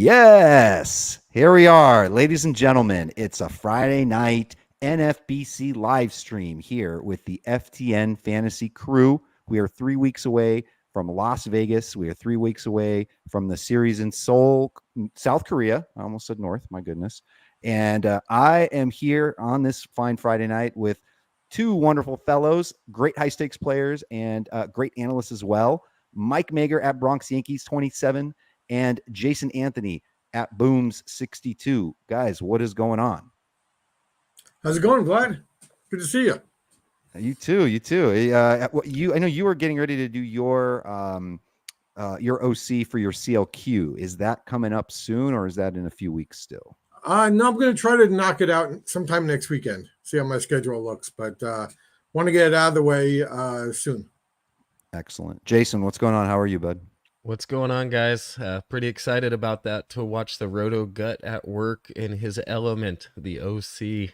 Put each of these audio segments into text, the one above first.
Yes, here we are, ladies and gentlemen. It's a Friday night NFBC live stream here with the FTN Fantasy crew. We are 3 weeks away from Las Vegas. We are 3 weeks away from the series in Seoul, South Korea. I almost said North, my goodness. And I am here on this fine Friday night with two wonderful fellows, great high stakes players and great analysts as well. Mike Mager at Bronx Yankees 27 and Jason Anthony at Booms 62. Guys, what is going on? How's it going, Vlad? Good to see you. You too. I know you were getting ready to do your OC for your CLQ. Is that coming up soon, or is that in a few weeks still? No, I'm going to try to knock it out sometime next weekend. See how my schedule looks, but want to get it out of the way soon. Excellent. Jason, what's going on? How are you, bud? What's going on, guys? Pretty excited about that, to watch the Roto Gut at work in his element, the OC.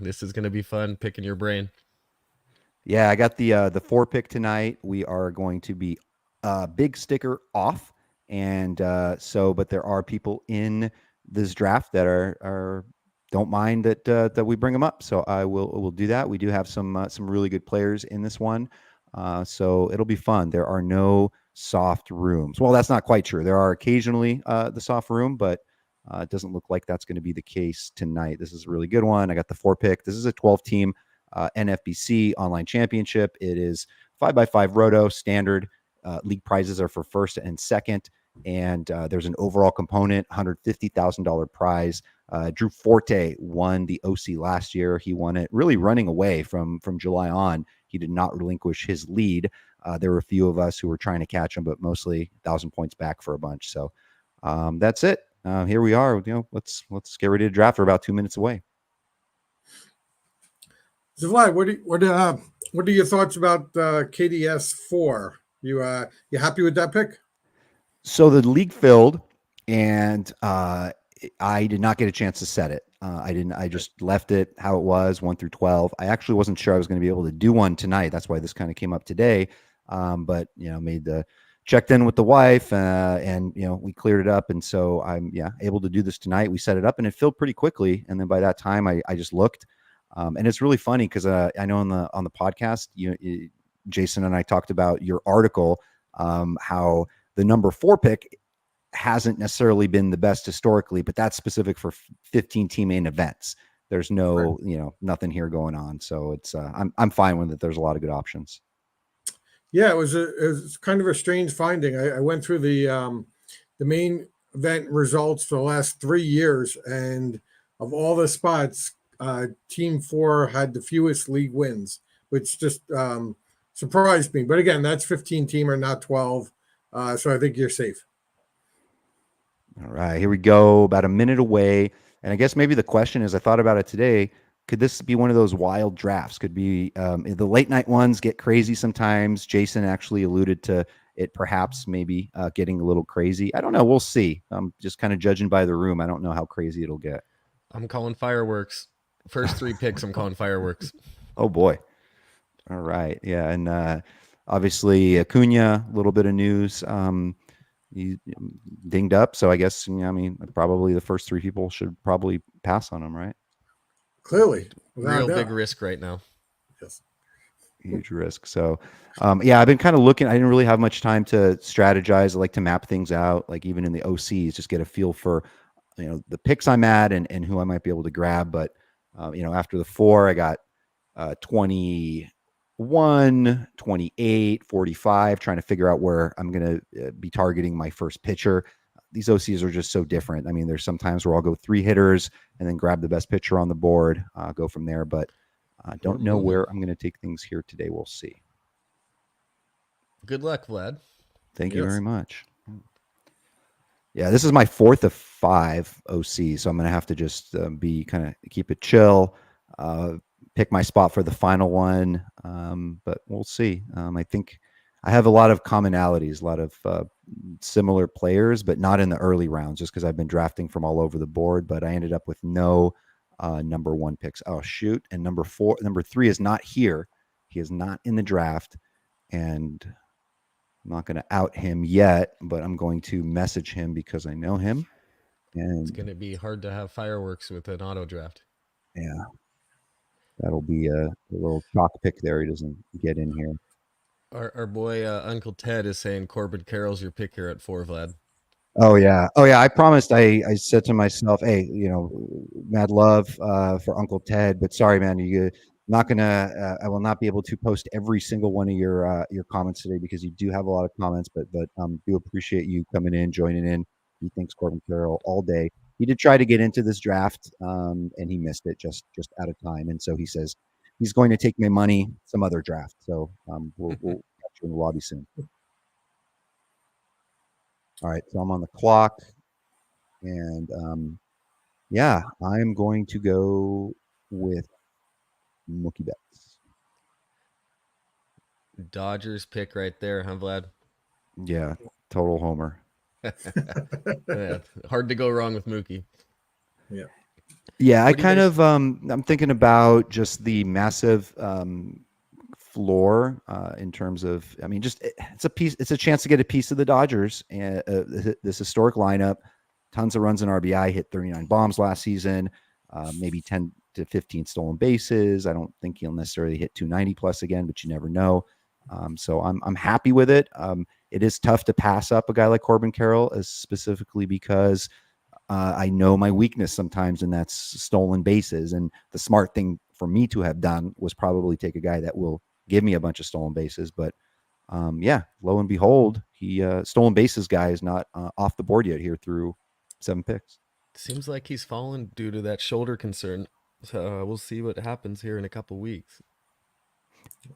This is going to be fun, picking your brain. Yeah, I got the 4 pick tonight. We are going to be big sticker off, and but there are people in this draft that are don't mind that we bring them up. So we'll do that. We do have some really good players in this one, so it'll be fun. There are no soft rooms. Well, that's not quite true. There are occasionally the soft room, but it doesn't look like that's going to be the case tonight. This is a really good one. I got the 4 pick. This is a 12-team NFBC online championship. It is 5x5 roto standard. League prizes are for first and second, and there's an overall component, $150,000 prize. Drew Forte won the OC last year. He won it really running away from July on. He did not relinquish his lead. There were a few of us who were trying to catch him, but mostly 1,000 points back for a bunch. So that's it. Here we are. Let's get ready to draft. We're about 2 minutes away. So, Vlad, what are your thoughts about KDS 4? You happy with that pick? So the league filled, and I did not get a chance to set it. I didn't. I just left it how it was, 1 through 12. I actually wasn't sure I was going to be able to do one tonight. That's why this kind of came up today. But checked in with the wife, and we cleared it up, and so I'm able to do this tonight. We set it up, and it filled pretty quickly. And then by that time, I just looked, and it's really funny because I know on the podcast, Jason and I talked about your article, how the number 4 pick hasn't necessarily been the best historically, but that's specific for 15-team main events. There's no, nothing here going on. So it's, I'm fine with it. There's a lot of good options. Yeah, it was kind of a strange finding. I went through the main event results for the last 3 years, and of all the spots, Team 4 had the fewest league wins, which just surprised me. But again, that's 15-teamer, not 12. So I think you're safe. All right, here we go. About a minute away. And I guess maybe the question is, I thought about it today. Could this be one of those wild drafts? Could be the late night ones get crazy sometimes. Jason actually alluded to it perhaps maybe getting a little crazy. I don't know. We'll see. I'm just kind of judging by the room. I don't know how crazy it'll get. I'm calling fireworks. First 3 picks, I'm calling fireworks. Oh, boy. All right. Yeah. And obviously, Acuna, a little bit of news. He dinged up. So I guess, probably the first 3 people should probably pass on him, right? Clearly. Real big risk right now. Yes. Huge risk. So, I've been kind of looking. I didn't really have much time to strategize. I like to map things out, like even in the OCs, just get a feel for, the picks I'm at and who I might be able to grab. But, after the 4, I got 21, 28, 45, trying to figure out where I'm going to be targeting my first pitcher. These OCs are just so different. I mean, there's some times where I'll go 3 hitters and then grab the best pitcher on the board, go from there. But I don't know where I'm going to take things here today. We'll see. Good luck, Vlad. Thank you very much. Yeah, this is my 4th of 5 OC, so I'm going to have to just be kind of keep it chill, pick my spot for the final one, but we'll see. I think I have a lot of commonalities, a lot of similar players, but not in the early rounds, just because I've been drafting from all over the board. But I ended up with no number 1 picks. Oh, shoot. And number 3 is not here. He is not in the draft, and I'm not going to out him yet, but I'm going to message him because I know him. And It's going to be hard to have fireworks with an auto draft. yeah, that'll be a little chalk pick there. He doesn't get in here. Our boy Uncle Ted is saying Corbin Carroll's your pick here at 4, Vlad. Oh yeah. I promised. I said to myself, hey, mad love for Uncle Ted, but sorry, man, you not gonna. I will not be able to post every single one of your comments today because you do have a lot of comments, but do appreciate you coming in, joining in. He thinks Corbin Carroll all day. He did try to get into this draft, and he missed it just out of time, and so he says he's going to take my money some other draft. So we'll catch you in the lobby soon. All right, so I'm on the clock. And yeah, I'm going to go with Mookie Betts. Dodgers pick right there, huh, Vlad? Yeah, total homer. Yeah, hard to go wrong with Mookie. Yeah. Yeah, I What do you kind guys- of I'm thinking about just the massive floor in terms of, I mean, just it's a chance to get a piece of the Dodgers and this historic lineup. Tons of runs in RBI, hit 39 bombs last season, maybe 10 to 15 stolen bases. I don't think he'll necessarily hit 290 plus again, but you never know. So I'm happy with it. It is tough to pass up a guy like Corbin Carroll, specifically because I know my weakness sometimes, and that's stolen bases. And the smart thing for me to have done was probably take a guy that will give me a bunch of stolen bases. But yeah, lo and behold, he stolen bases guy is not off the board yet here through 7 picks. Seems like he's fallen due to that shoulder concern. So we'll see what happens here in a couple weeks.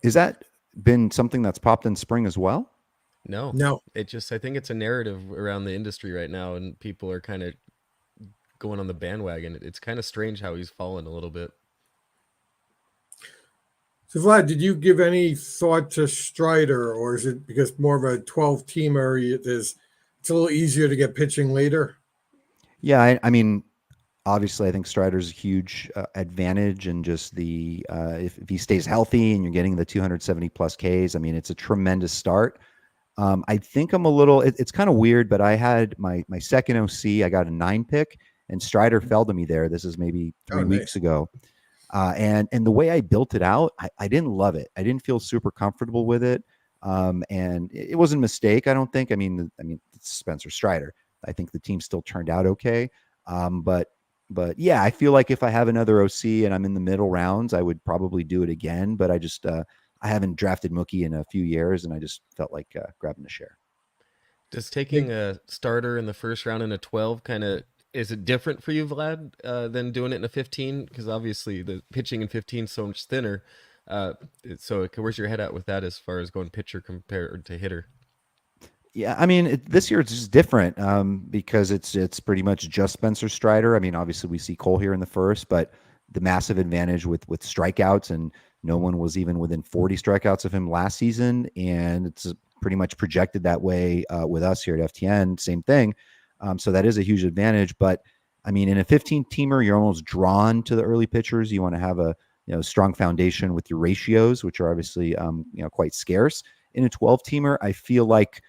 Is that been something that's popped in spring as well? No. I think it's a narrative around the industry right now, and people are kind of going on the bandwagon. It's kind of strange how he's fallen a little bit. So Vlad, did you give any thought to Strider, or is it because more of a 12-teamer? It's a little easier to get pitching later? Yeah, I mean, obviously, I think Strider's a huge advantage, and just the if he stays healthy and you're getting the 270 plus Ks, I mean, it's a tremendous start. I think I'm a little. It's kind of weird, but I had my second OC. I got a 9 pick, and Strider fell to me there. This is maybe 3 weeks ago, and the way I built it out, I didn't love it. I didn't feel super comfortable with it, and it wasn't a mistake. I don't think. I mean, it's Spencer Strider. I think the team still turned out okay, but yeah, I feel like if I have another OC and I'm in the middle rounds, I would probably do it again. But I just I haven't drafted Mookie in a few years, and I just felt like grabbing a share. Does taking a starter in the first round in a 12 kind of, is it different for you, Vlad, than doing it in a 15? Because obviously the pitching in 15 is so much thinner. So where's your head at with that as far as going pitcher compared to hitter? Yeah, I mean, this year it's just different because it's pretty much just Spencer Strider. I mean, obviously we see Cole here in the first, but the massive advantage with strikeouts, and no one was even within 40 strikeouts of him last season, and it's pretty much projected that way with us here at FTN. Same thing. So that is a huge advantage. But I mean, in a 15-teamer, you're almost drawn to the early pitchers. You want to have a strong foundation with your ratios, which are obviously quite scarce. In a 12-teamer, I feel like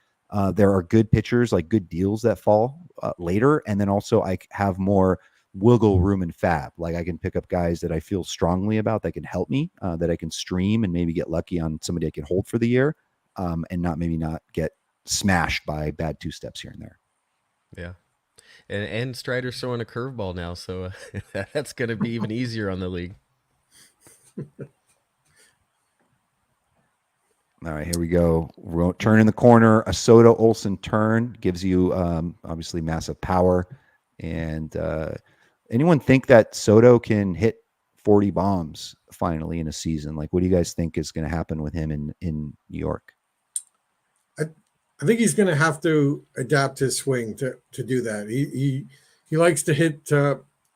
there are good pitchers, like good deals that fall later. And then also I have more wiggle room and fab. Like I can pick up guys that I feel strongly about that can help me, that I can stream and maybe get lucky on somebody I can hold for the year and not get smashed by bad 2 steps here and there. Yeah. And Strider's throwing a curveball now. So that's going to be even easier on the league. All right, here we go. We're turning the corner. A Soto Olsen turn gives you obviously massive power. And anyone think that Soto can hit 40 bombs finally in a season? Like, what do you guys think is going to happen with him in New York? I think he's going to have to adapt his swing to do that. He likes to hit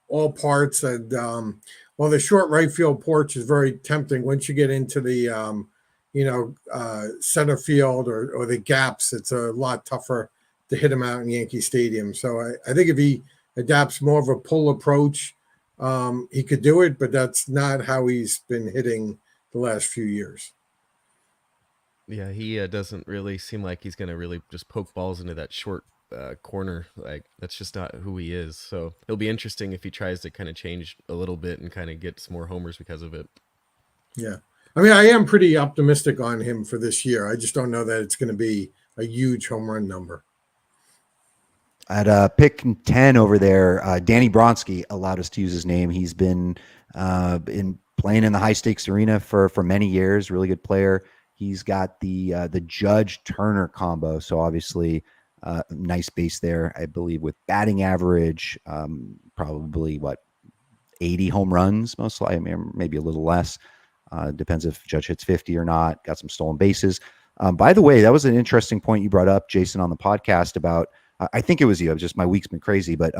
all parts, and while the short right field porch is very tempting, once you get into the center field or the gaps, it's a lot tougher to hit him out in Yankee Stadium. So I think if he adapts more of a pull approach, he could do it, but that's not how he's been hitting the last few years. Yeah, he doesn't really seem like he's going to really just poke balls into that short corner. Like that's just not who he is. So it'll be interesting if he tries to kind of change a little bit and kind of gets more homers because of it. Yeah. I mean, I am pretty optimistic on him for this year. I just don't know that it's going to be a huge home run number. At pick 10 over there, Danny Bronski allowed us to use his name. He's been playing in the high stakes arena for many years. Really good player. He's got the Judge Turner combo, so obviously nice base there. I believe with batting average, probably 80 home runs, most likely, maybe a little less. Depends if Judge hits 50 or not. Got some stolen bases. By the way, that was an interesting point you brought up, Jason, on the podcast about. I think it was you. It was just my week's been crazy, but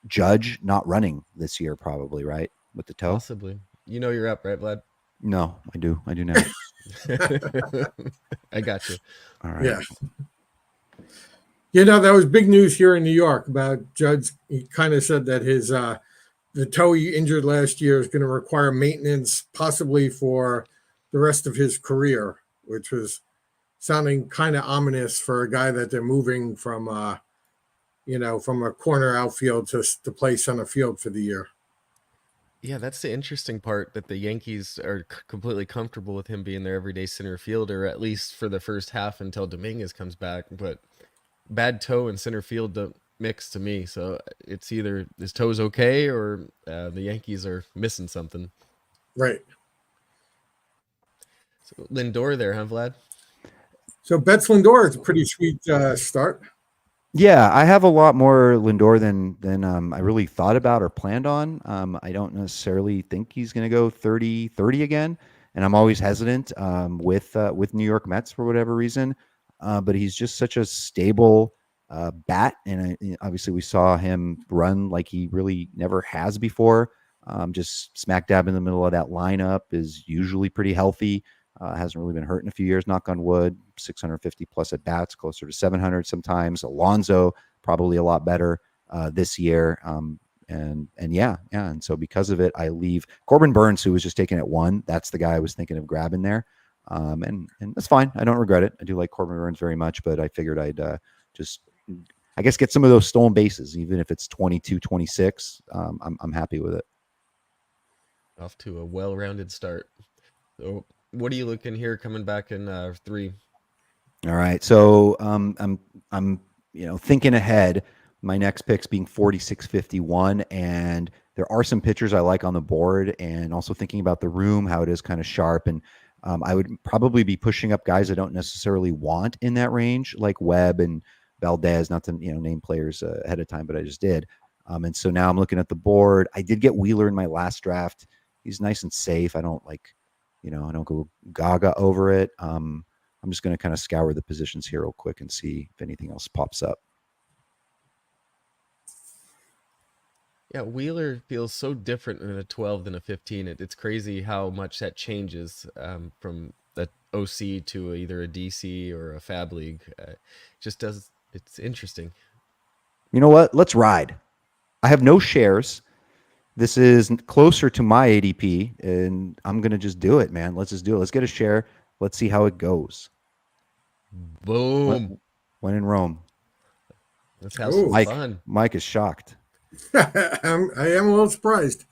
Judge not running this year, probably, right, with the toe. Possibly. You know you're up, right, Vlad? No, I do not. I got you. All right. Yeah. You know, that was big news here in New York about Judge. He kind of said that his the toe he injured last year is going to require maintenance possibly for the rest of his career, which was sounding kind of ominous for a guy that they're moving from, from a corner outfield to play center field for the year. Yeah, that's the interesting part, that the Yankees are completely comfortable with him being their everyday center fielder, at least for the first half until Dominguez comes back. But bad toe and center field don't mix to me. So it's either his toe's okay or the Yankees are missing something. Right. So Lindor there, huh, Vlad? So Betts Lindor is a pretty sweet start. Yeah, I have a lot more Lindor than I really thought about or planned on. I don't necessarily think he's going to go 30-30 again, and I'm always hesitant with New York Mets for whatever reason. But he's just such a stable bat, and obviously we saw him run like he really never has before. Just smack dab in the middle of that lineup, is usually pretty healthy. Hasn't really been hurt in a few years, knock on wood. 650 plus at bats, closer to 700 sometimes. Alonso probably a lot better this year. And so because of it, I leave Corbin Burns, who was just taken at 1. That's the guy I was thinking of grabbing there. And that's fine. I don't regret it. I do like Corbin Burns very much, but I figured I'd just, I guess, get some of those stolen bases, even if it's 22-26. I'm happy with it. Off to a well-rounded start. So what are you looking here coming back in 3? All right. So I'm thinking ahead. My next picks being 46-51, and there are some pitchers I like on the board, and also thinking about the room, how it is kind of sharp, and I would probably be pushing up guys I don't necessarily want in that range, like Webb and Valdez. Not to name players ahead of time, but I just did. And so now I'm looking at the board. I did get Wheeler in my last draft. He's nice and safe. I don't I don't go gaga over it. I'm just going to kind of scour the positions here real quick and see if anything else pops up. Yeah, Wheeler feels so different in a 12 than a 15. It's crazy how much that changes from the OC to either a DC or a Fab League. It's interesting. You know what? Let's ride. I have no shares. This is closer to my ADP, and I'm going to just do it, man. Let's just do it. Let's get a share. Let's see how it goes. Boom. When in Rome. Let's have some fun. Mike is shocked. I am a little surprised.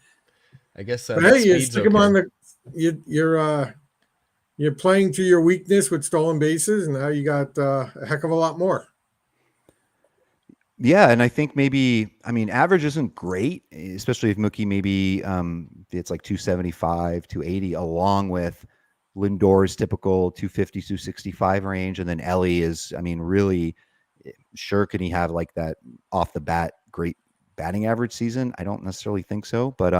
I guess but hey, you stick him on you're playing to your weakness with stolen bases, and now you got a heck of a lot more. Yeah, and I think average isn't great, especially if Mookie maybe it's like 275, 280, along with Lindor's typical 250, 265 range, and then Ellie is, really, sure, can he have like that off the bat great batting average season? I don't necessarily think so, but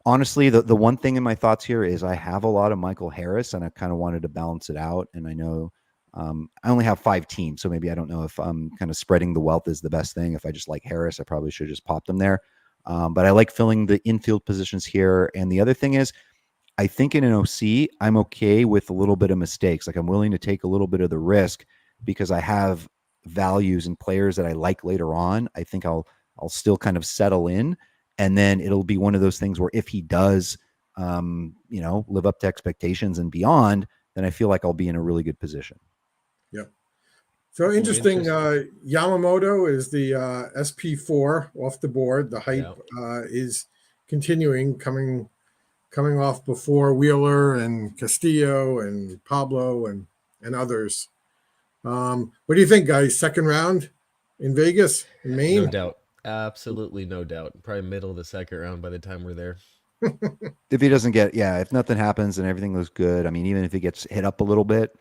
honestly, the one thing in my thoughts here is I have a lot of Michael Harris, and I kind of wanted to balance it out, and I know I only have 5 teams, so maybe I don't know if kind of spreading the wealth is the best thing. If I just like Harris, I probably should just pop them there. But I like filling the infield positions here. And the other thing is, I think in an OC, I'm okay with a little bit of mistakes. Like I'm willing to take a little bit of the risk because I have values and players that I like later on. I think I'll still kind of settle in, and then it'll be one of those things where if he does, live up to expectations and beyond, then I feel like I'll be in a really good position. Yep. So Ooh, interesting. interesting. Yamamoto is the SP4 off the board. The hype Yeah. is continuing, coming off before Wheeler and Castillo and Pablo and others. What do you think, guys? Second round in Vegas, in No Maine? doubt. Absolutely no doubt. Probably middle of the second round by the time we're there. If he doesn't get, yeah, if nothing happens and everything looks good, I mean, even if he gets hit up a little bit,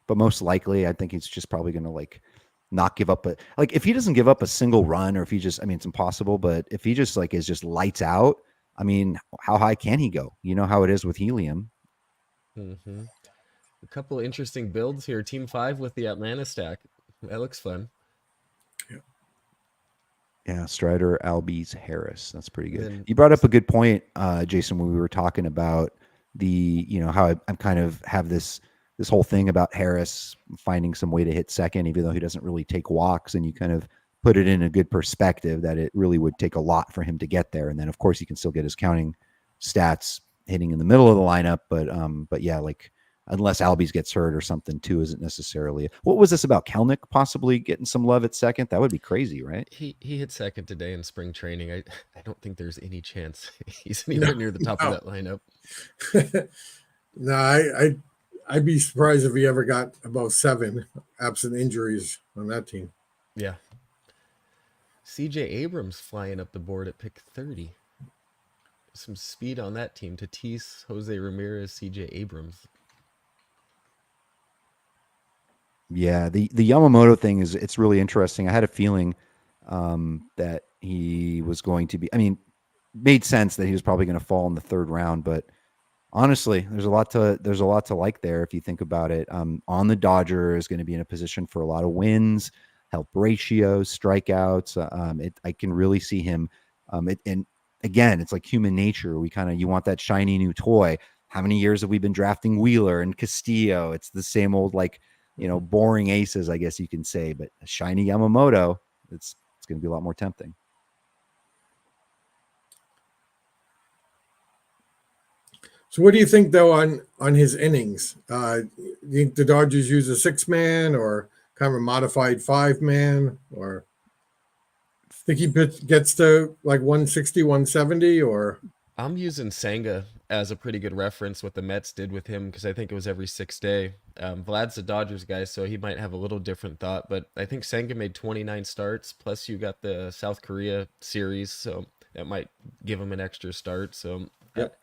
but most likely, I think he's just probably going to like not give up. Like if he doesn't give up a single run, or if he just, I mean, it's impossible, but if he just like is just lights out, I mean, how high can he go? You know how it is with helium. Hmm. A couple of interesting builds here. Team 5 with the Atlanta stack. That looks fun. Yeah, Strider, Albies, Harris. That's pretty And good. then You brought up a good point, Jason, when we were talking about the, how I'm kind of have this whole thing about Harris finding some way to hit second, even though he doesn't really take walks, and you kind of put it in a good perspective that it really would take a lot for him to get there. And then of course he can still get his counting stats hitting in the middle of the lineup, but yeah, like unless Albies gets hurt or something too, isn't necessarily. What was this about? Kelnick possibly getting some love at second? That would be crazy, right? he hit second today in spring training. I don't think there's any chance he's No, anywhere near the top of no, that lineup. no. I'd be surprised if he ever got above 7, absent injuries on that team. Yeah. CJ Abrams flying up the board at pick 30. Some speed on that team. Tatis, Jose Ramirez, CJ Abrams. Yeah, the Yamamoto thing is it's really interesting. I had a feeling that he was going to be. I mean, made sense that he was probably going to fall in the third round, but honestly, there's a lot to like there if you think about it. On the Dodgers, going to be in a position for a lot of wins, help ratios, strikeouts. I can really see him. And again, it's like human nature. You want that shiny new toy. How many years have we been drafting Wheeler and Castillo? It's the same old boring aces, I guess you can say. But a shiny Yamamoto, it's going to be a lot more tempting. So what do you think though on his innings? You think the Dodgers use a 6-man or kind of a modified 5-man, or think he gets to like 160, 170, or I'm using Senga as a pretty good reference what the Mets did with him because I think it was every 6 day. Vlad's a Dodgers guy, so he might have a little different thought, but I think Senga made 29 starts, plus you got the South Korea series, so that might give him an extra start. So yep.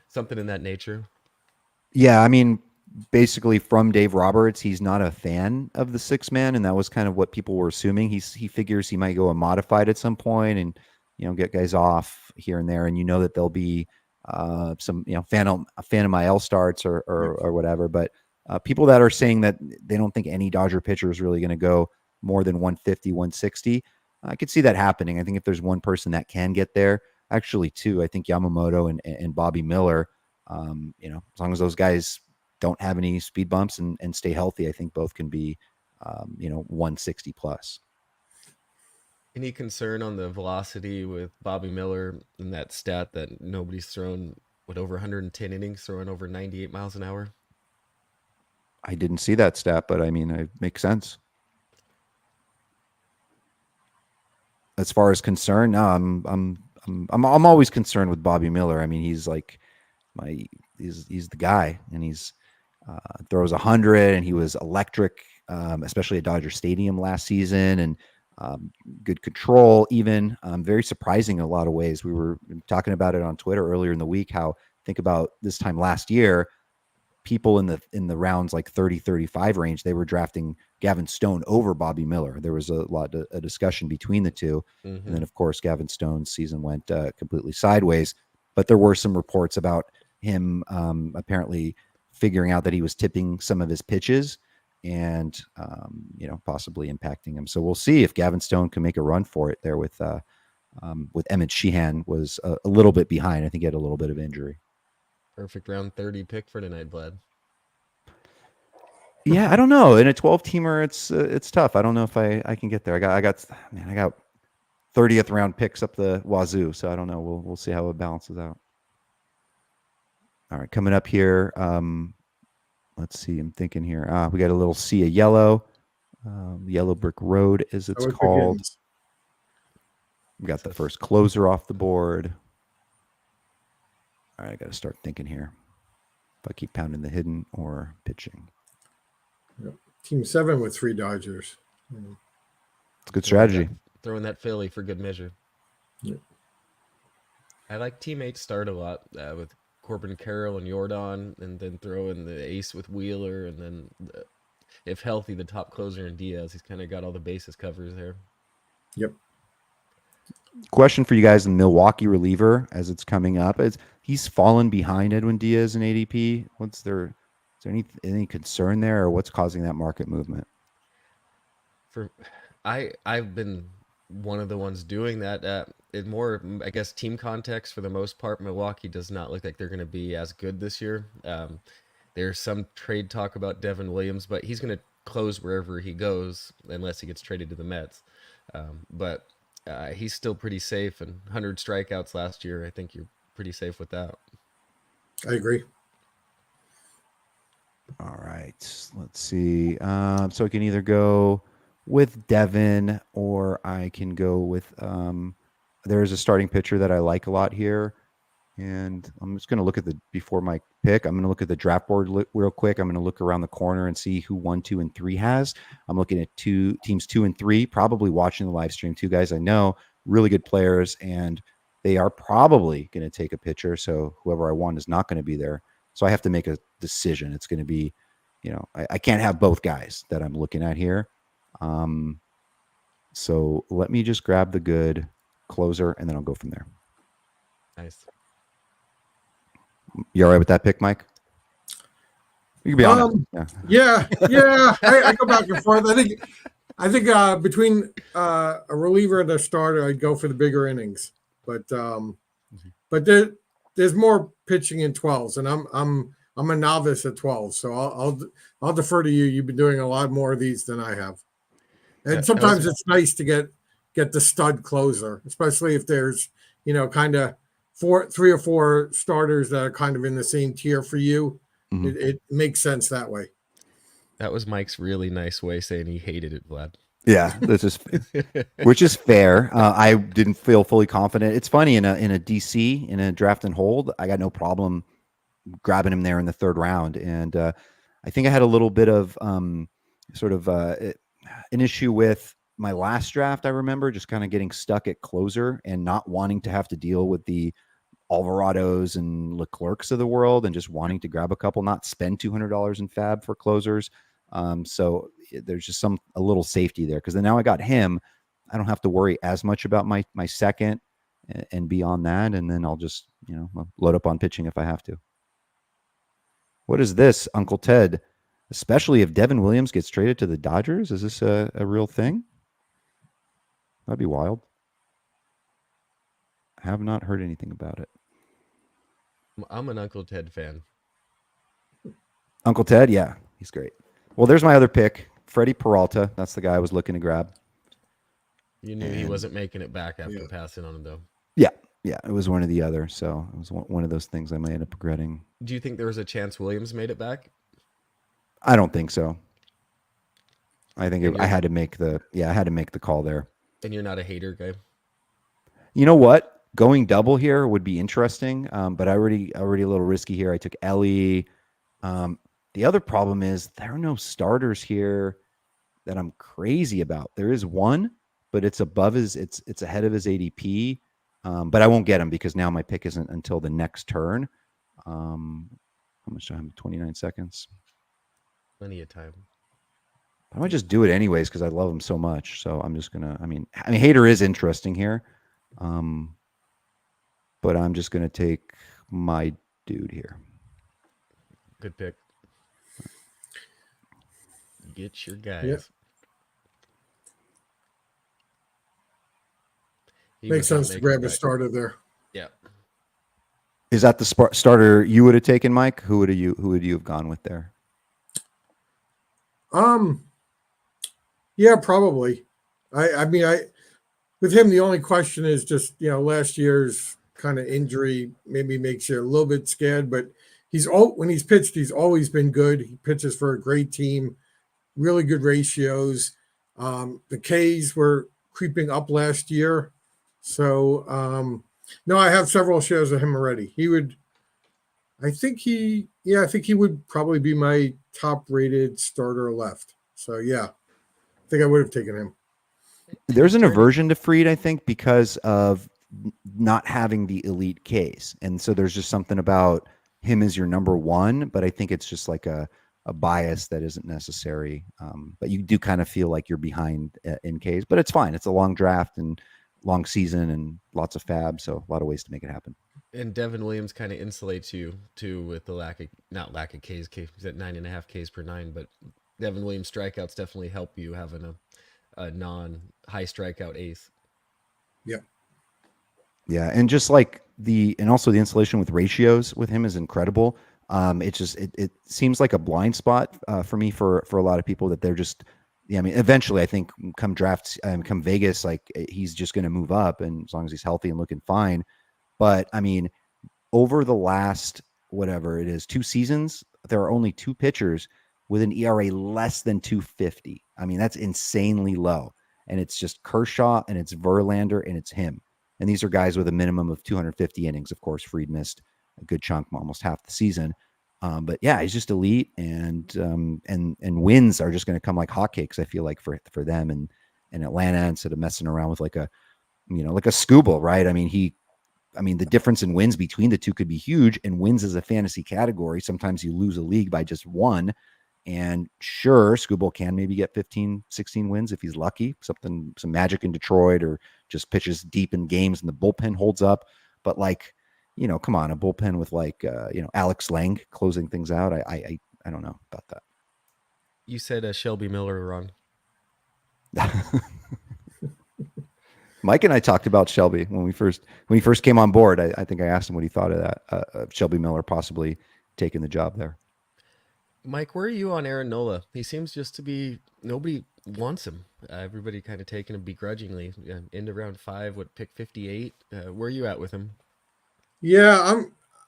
something in that nature. Yeah, I mean, basically from Dave Roberts, he's not a fan of the 6-man, and that was kind of what people were assuming. He figures he might go a modified at some point, and get guys off here and there, and that there'll be some Phantom IL starts or whatever. But people that are saying that they don't think any Dodger pitcher is really going to go more than 150, 160, I could see that happening. I think if there's one person that can get there, actually two, I think Yamamoto and Bobby Miller. As long as those guys don't have any speed bumps and stay healthy, I think both can be, 160 plus. Any concern on the velocity with Bobby Miller and that stat that nobody's thrown over 110 innings, throwing over 98 miles an hour? I didn't see that stat, but I mean, it makes sense. As far as concern, no, I'm always concerned with Bobby Miller. I mean, he's like he's the guy, and he's throws 100, and he was electric, especially at Dodger Stadium last season, and good control, even very surprising in a lot of ways. We were talking about it on Twitter earlier in the week. How think about this time last year, people in the rounds like 30, 35 range, they were drafting Gavin Stone over Bobby Miller. There was a discussion between the two. Mm-hmm. And then of course, Gavin Stone's season went completely sideways, but there were some reports about him apparently figuring out that he was tipping some of his pitches and, possibly impacting him. So we'll see if Gavin Stone can make a run for it there with Emmett Sheehan was a little bit behind. I think he had a little bit of injury. Perfect round 30 pick for tonight, Vlad. Yeah, I don't know. In a 12-teamer, it's tough. I don't know if I can get there. I got 30th round picks up the wazoo, so I don't know. We'll see how it balances out. All right, coming up here. Let's see. I'm thinking here. We got a little sea of yellow. Yellow Brick Road, as it's So it called. begins. We got the first closer off the board. All right, I got to start thinking here. If I keep pounding the hidden or pitching. Yep. Team 7 with 3 Dodgers. It's a good strategy. Throwing that Philly for good measure. Yep. I like Team 8 start a lot with Corbin Carroll and Jordan, and then throw in the ace with Wheeler, and then, if healthy, the top closer in Diaz. He's kind of got all the bases covers there. Yep. Question for you guys: the Milwaukee reliever, as it's coming up, he's fallen behind Edwin Diaz in ADP. Is there any concern there, or what's causing that market movement? I've been one of the ones doing that. In more, I guess, team context, for the most part, Milwaukee does not look like they're going to be as good this year. There's some trade talk about Devin Williams, but he's going to close wherever he goes unless he gets traded to the Mets. But he's still pretty safe, and 100 strikeouts last year. I think you're pretty safe with that. I agree. All right, let's see. So I can either go with Devin, or I can go with there's a starting pitcher that I like a lot here, and I'm just going to look at before my pick. I'm going to look at the draft board real quick. I'm going to look around the corner and see who 1, 2, and 3 has. I'm looking at teams 2 and 3, probably watching the live stream. 2 guys I know, really good players, and they are probably going to take a pitcher. So whoever I want is not going to be there. So I have to make a decision. It's going to be, I can't have both guys that I'm looking at here. So let me just grab the good closer, and then I'll go from there. Nice. You all right with that pick, Mike? You can be honest. Yeah. I go back and forth. I think between a reliever and a starter, I'd go for the bigger innings. But there's more pitching in 12s, and I'm a novice at 12, so I'll defer to you. You've been doing a lot more of these than I have, and sometimes it's nice to get the stud closer, especially if there's kind of 3 or 4 starters that are kind of in the same tier for you. Mm-hmm. It makes sense that way. That was Mike's really nice way saying he hated it, Vlad. Yeah, this is which is fair. I didn't feel fully confident. It's funny in a DC, in a draft and hold, I got no problem grabbing him there in the 3rd round, and I think I had a little bit of an issue with my last draft. I remember just kind of getting stuck at closer and not wanting to have to deal with the Alvarados and Leclercs of the world, and just wanting to grab a couple, not spend $200 in fab for closers. So there's just a little safety there, because then now I got him. I don't have to worry as much about my second and beyond that. And then I'll just, load up on pitching if I have to. What is this, Uncle Ted? Especially if Devin Williams gets traded to the Dodgers? Is this a real thing? That'd be wild. I have not heard anything about it. I'm an Uncle Ted fan. Uncle Ted? Yeah, he's great. Well, there's my other pick, Freddie Peralta. That's the guy I was looking to grab. You knew he wasn't making it back after passing on him, though. Yeah, it was one or the other. So it was one of those things I might end up regretting. Do you think there was a chance Williams made it back? I don't think so. I think I had to make the call there. And you're not a hater guy? You know what? Going double here would be interesting, but I already a little risky here. I took Ellie. The other problem is there are no starters here that I'm crazy about. There is one, but it's it's ahead of his ADP. But I won't get him because now my pick isn't until the next turn. How much time? 29 seconds. Plenty of time. I might just do it anyways because I love him so much. So I'm just gonna. I mean, Hader is interesting here, but I'm just gonna take my dude here. Good pick. Get your guys. Yep. Makes sense to grab a starter there. Yeah. Is that the starter you would have taken, Mike? Who would you have gone with there? Yeah, probably. I mean, with him, the only question is just, last year's kind of injury maybe makes you a little bit scared, but when he's pitched, he's always been good. He pitches for a great team. really good ratios. The Ks were creeping up last year. So, no, I have several shares of him already. I think he would probably be my top rated starter left. So, yeah, I think I would have taken him. There's Is an there any- aversion to Freed, I think, because of not having the elite case. And so there's just something about him as your number one, but I think it's just like a bias that isn't necessary. But you do kind of feel like you're behind in case, but it's fine. It's a long draft and long season and lots of fab. So a lot of ways to make it happen. And Devin Williams kind of insulates you too with the not lack of Ks. He's at 9.5 Ks per nine, but Devin Williams strikeouts definitely help you having a non-high strikeout ace. Yep. Yeah, and just like and also the insulation with ratios with him is incredible. It seems like a blind spot for me for a lot of people that they're just. Yeah, I mean, eventually, I think come drafts, come Vegas, like he's just going to move up, and as long as he's healthy and looking fine. But I mean, over the last whatever it is, 2 seasons, there are only 2 pitchers with an ERA less than 250. I mean, that's insanely low. And it's just Kershaw and it's Verlander and it's him. And these are guys with a minimum of 250 innings. Of course, Fried missed a good chunk, almost half the season. But yeah, he's just elite, and wins are just going to come like hotcakes. I feel like for them and Atlanta, instead of messing around with like a Skubal, right? I mean, the difference in wins between the two could be huge, and wins is a fantasy category. Sometimes you lose a league by just one. And sure, Skubal can maybe get 15, 16 wins if he's lucky, some magic in Detroit, or just pitches deep in games and the bullpen holds up. But like, come on, a bullpen with like, Alex Lang closing things out. I don't know about that. You said Shelby Miller wrong. Mike and I talked about Shelby when he first came on board. I think I asked him what he thought of that, of Shelby Miller possibly taking the job there. Mike, where are you on Aaron Nola? He seems just to be, nobody wants him. Everybody kind of taking him begrudgingly. Into round 5, pick 58? Where are you at with him? Yeah,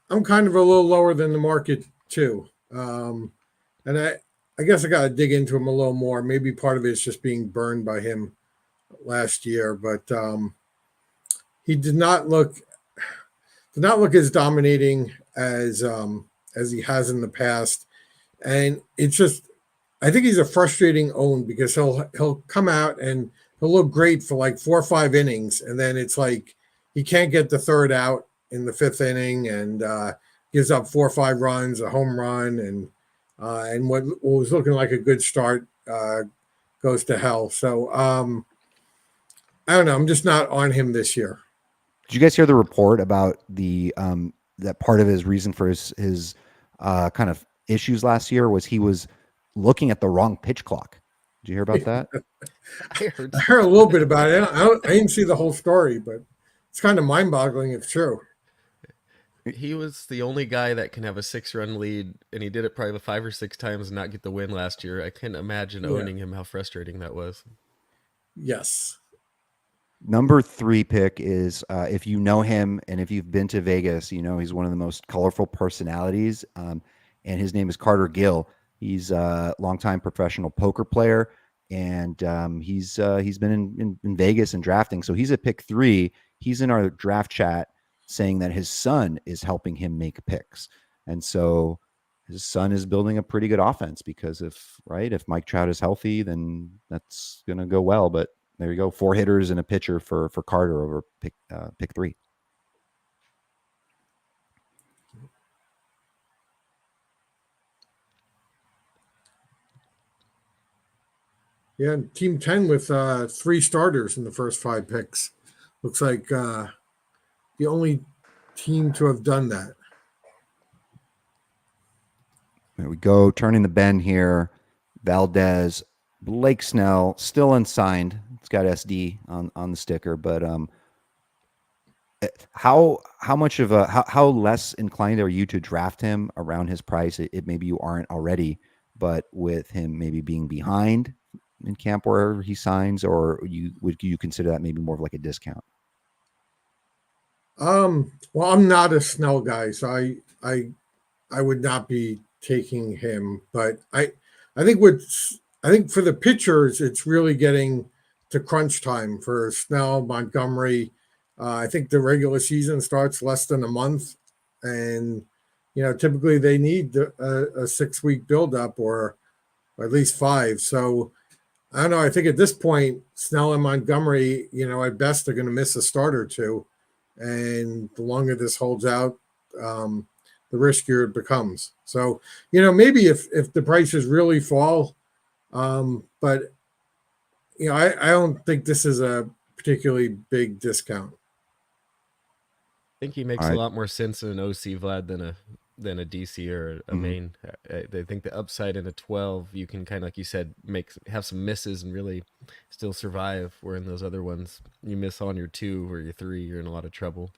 I'm kind of a little lower than the market too. And I guess I got to dig into him a little more. Maybe part of it is just being burned by him last year, but he did not look as dominating as he has in the past. And it's just, I think he's a frustrating own because he'll come out and he'll look great for like 4 or 5 innings, and then it's like he can't get the third out in the 5th inning, and gives up 4 or 5 runs, a home run, and what was looking like a good start goes to hell. So I don't know. I'm just not on him this year. Did you guys hear the report about that part of his reason for his kind of issues last year was he was looking at the wrong pitch clock? Did you hear about that? I heard a little bit about it. I didn't see the whole story, but it's kind of mind-boggling if true. He was the only guy that can have a 6-run lead, and he did it probably 5 or 6 times and not get the win last year. I can't imagine owning him, how frustrating that was. Yes. Number 3 pick is, if you know him and if you've been to Vegas, he's one of the most colorful personalities. And his name is Carter Gill. He's a longtime professional poker player, and he's been in Vegas and drafting. So he's at pick 3. He's in our draft chat saying that his son is helping him make picks. And so his son is building a pretty good offense because if Mike Trout is healthy, then that's going to go well. But there you go. 4 hitters and a pitcher for Carter over pick 3. Yeah, team 10 with 3 starters in the first 5 picks. Looks like the only team to have done that. There we go. Turning the bend here. Valdez, Blake Snell, still unsigned. It's got SD on the sticker, but how less inclined are you to draft him around his price? Maybe you aren't already, but with him maybe being behind in camp wherever he signs, or would you consider that maybe more of like a discount? Well, I'm not a Snell guy, so I would not be taking him, but I think I think for the pitchers, it's really getting to crunch time for Snell, Montgomery. I think the regular season starts less than a month, and typically they need a 6-week buildup or at least 5. So I don't know. I think at this point, Snell and Montgomery, at best, they're going to miss a start or two, and the longer this holds out, the riskier it becomes. So maybe if the prices really fall. But I don't think this is a particularly big discount. I think he makes a lot more sense in an OC Vlad than a DC or a main. I think the upside in a 12, you can kind of, like you said, have some misses and really still survive. Where in those other ones, you miss on your 2 or your 3, you're in a lot of trouble.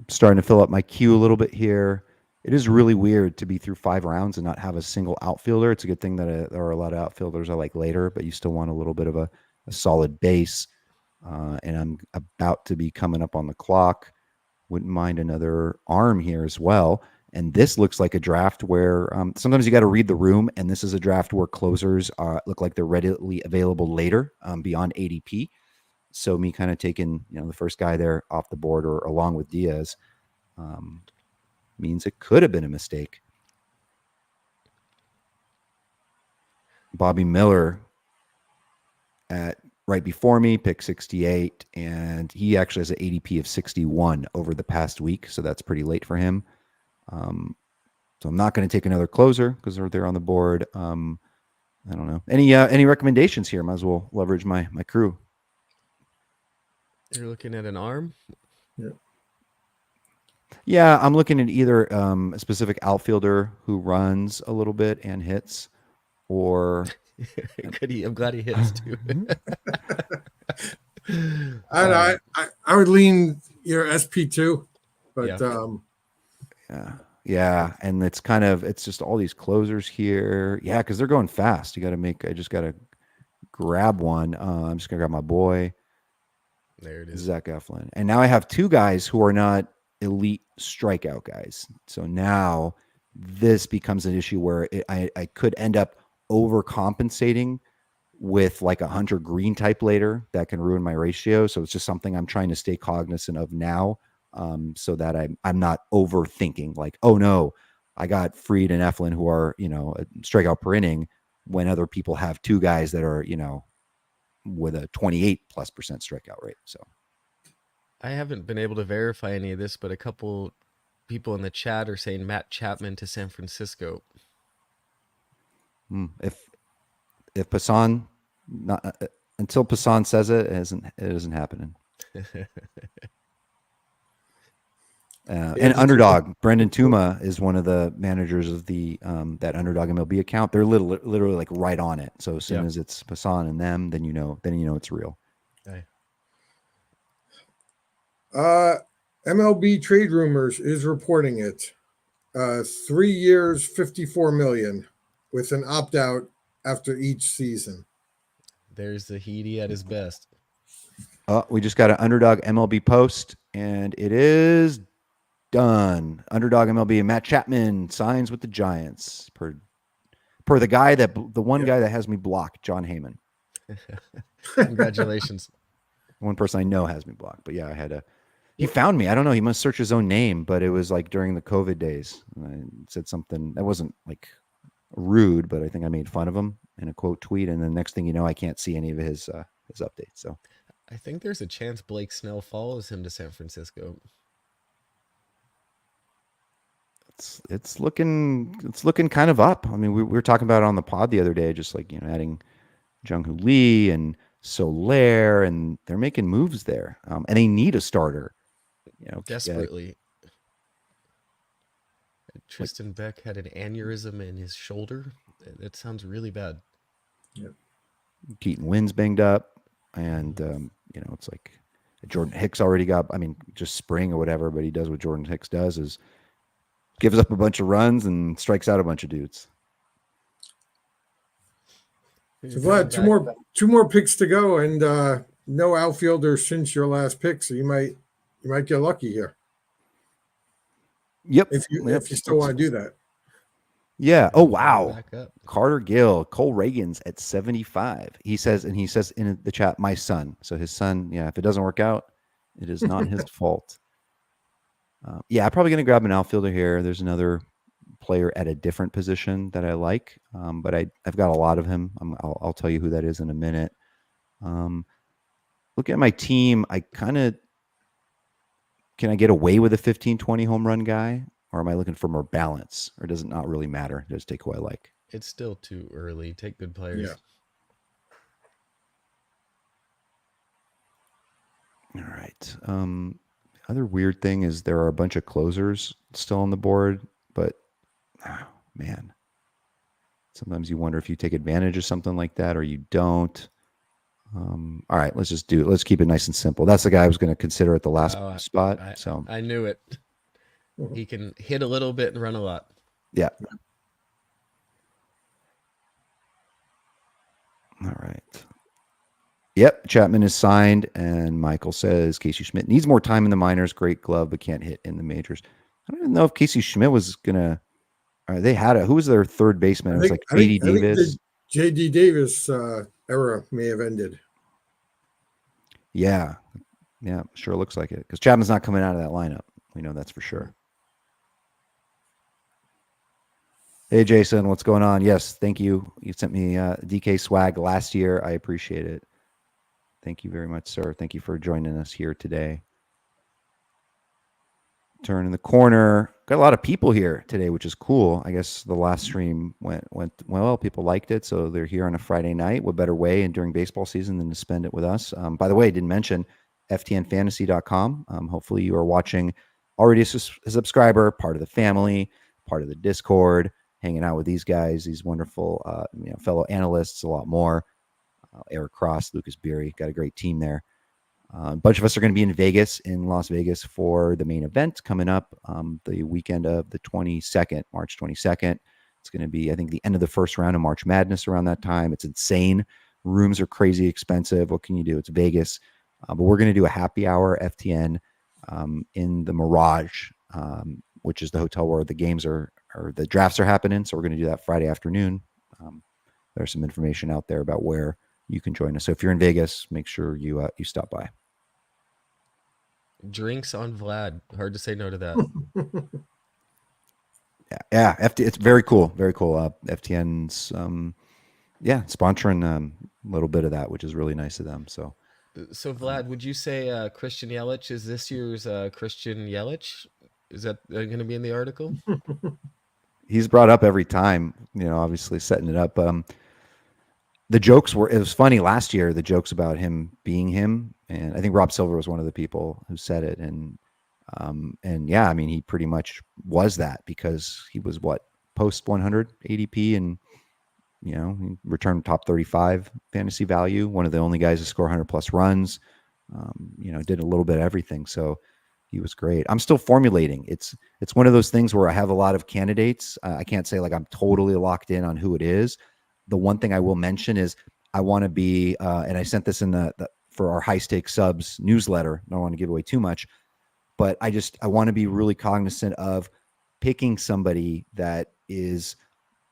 Starting to fill up my queue a little bit here. It is really weird to be through 5 rounds and not have a single outfielder. It's a good thing that there are a lot of outfielders I like later, but you still want a little bit of a solid base. And I'm about to be coming up on the clock. Wouldn't mind another arm here as well. And this looks like a draft where sometimes you got to read the room. And this is a draft where closers look like they're readily available later beyond ADP. So me kind of taking the first guy there off the board or along with Diaz means it could have been a mistake. Bobby Miller at right before me, pick 68, and he actually has an ADP of 61 over the past week, so that's pretty late for him. So I'm not going to take another closer because they're on the board. I don't know. Any recommendations here? Might as well leverage my crew. You're looking at an arm? Yeah, I'm looking at either a specific outfielder who runs a little bit and hits, or I'm glad he hits too. I would lean your SP2, but yeah, and it's just all these closers here. Yeah, because they're going fast. I just got to grab one. I'm just gonna grab my boy. There it is, Zach Eflin, and now I have 2 guys who are not elite strikeout guys. So now this becomes an issue where I could end up overcompensating with like a Hunter Green type later that can ruin my ratio. So it's just something I'm trying to stay cognizant of now, so that I'm not overthinking like, oh no, I got Fried and Eflin who are, a strikeout per inning when other people have 2 guys that are, with a 28+% strikeout rate. So I haven't been able to verify any of this, but a couple people in the chat are saying Matt Chapman to San Francisco. If Passan, until Passan says it isn't happening. And Underdog, Brendan Tuma is one of the managers of the that Underdog MLB account. They're literally like right on it. So as soon as it's Passan and them, then you know it's real. Okay. MLB Trade Rumors is reporting it. 3 years, $54 million, with an opt-out after each season. There's the Heedy at his best. We just got an Underdog MLB post, and it is done. Underdog MLB and Matt Chapman signs with the Giants per the guy the one guy that has me blocked, John Heyman. Congratulations. One person I know has me blocked, but yeah, he found me. I don't know. He must search his own name, but it was like during the COVID days. I said something that wasn't like rude, but I think I made fun of him in a quote tweet. And the next thing you know, I can't see any of his updates. So I think there's a chance Blake Snell follows him to San Francisco. It's looking kind of up. I mean, we were talking about it on the pod the other day, just like, adding Jung-Hoo Lee and Soler, and they're making moves there. And they need a starter. Desperately. Tristan Beck had an aneurysm in his shoulder. That sounds really bad. Yep. Keaton Wynn's banged up, and it's like Jordan Hicks already got. I mean, just spring or whatever, but he does what Jordan Hicks does: is gives up a bunch of runs and strikes out a bunch of dudes. So Vlad, two more picks to go, and no outfielder since your last pick, so you might get lucky here. Yep. If you still want to do that. Yeah. And Oh, then going wow. back up. Carter Gill, Cole Reagan's at 75. He says in the chat, my son. So his son, yeah, if it doesn't work out, it is not his fault. Yeah, I'm probably going to grab an outfielder here. There's another player at a different position that I like, but I've got a lot of him. I'll tell you who that is in a minute. Look at my team. Can I get away with a 15, 20 home run guy? Or am I looking for more balance? Or does it not really matter? Just take who I like. It's still too early. Take good players. Yeah. All right. Other weird thing is there are a bunch of closers still on the board, but man, sometimes you wonder if you take advantage of something like that or you don't. All right, let's just do it. Let's keep it nice and simple. That's the guy I was going to consider at the last spot. So I knew it. He can hit a little bit and run a lot. yeah. All right. Yep, Chapman is signed, and Michael says Casey Schmidt needs more time in the minors. Great glove, but can't hit in the majors. I don't even know if Casey Schmidt was gonna. They had who was their third baseman? It was like JD Davis. I think the JD Davis era may have ended. Yeah, sure looks like it because Chapman's not coming out of that lineup. We know that's for sure. Hey Jason, what's going on? Yes, thank you. You sent me DK swag last year. I appreciate it. Thank you very much, sir. Thank you for joining us here today. Turn in the corner. Got a lot of people here today, which is cool. I guess the last stream went well. People liked it, so they're here on a Friday night. What better way and during baseball season than to spend it with us? By the way, I didn't mention ftnfantasy.com. Hopefully you are watching already a subscriber, part of the family, part of the Discord, hanging out with these guys, these wonderful fellow analysts, a lot more. Eric Cross, Lucas Beery, got a great team there. A bunch of us are going to be in Las Vegas for the main event coming up the weekend of the 22nd, March 22nd. It's going to be, I think, the end of the first round of March Madness around that time. It's insane. Rooms are crazy expensive. What can you do? It's Vegas. But we're going to do a happy hour FTN in the Mirage, which is the hotel where the games or the drafts are happening. So we're going to do that Friday afternoon. There's some information out there about where you can join us. So if you're in Vegas, make sure you stop by. Drinks on Vlad. Hard to say no to that. Yeah. It's very cool. Very cool. FTN's, sponsoring a little bit of that, which is really nice of them. So Vlad, would you say Christian Yelich is this year's Christian Yelich? Is that going to be in the article? He's brought up every time, obviously setting it up. The jokes it was funny last year, the jokes about him being him. And I think Rob Silver was one of the people who said it. And yeah, I mean, he pretty much was that because he was post 100 ADP and, he returned top 35 fantasy value. One of the only guys to score 100 plus runs, did a little bit of everything. So he was great. I'm still formulating. It's one of those things where I have a lot of candidates. I can't say like I'm totally locked in on who it is. The one thing I will mention is I want to be, and I sent this in for our high stakes subs newsletter. I don't want to give away too much, but I want to be really cognizant of picking somebody that is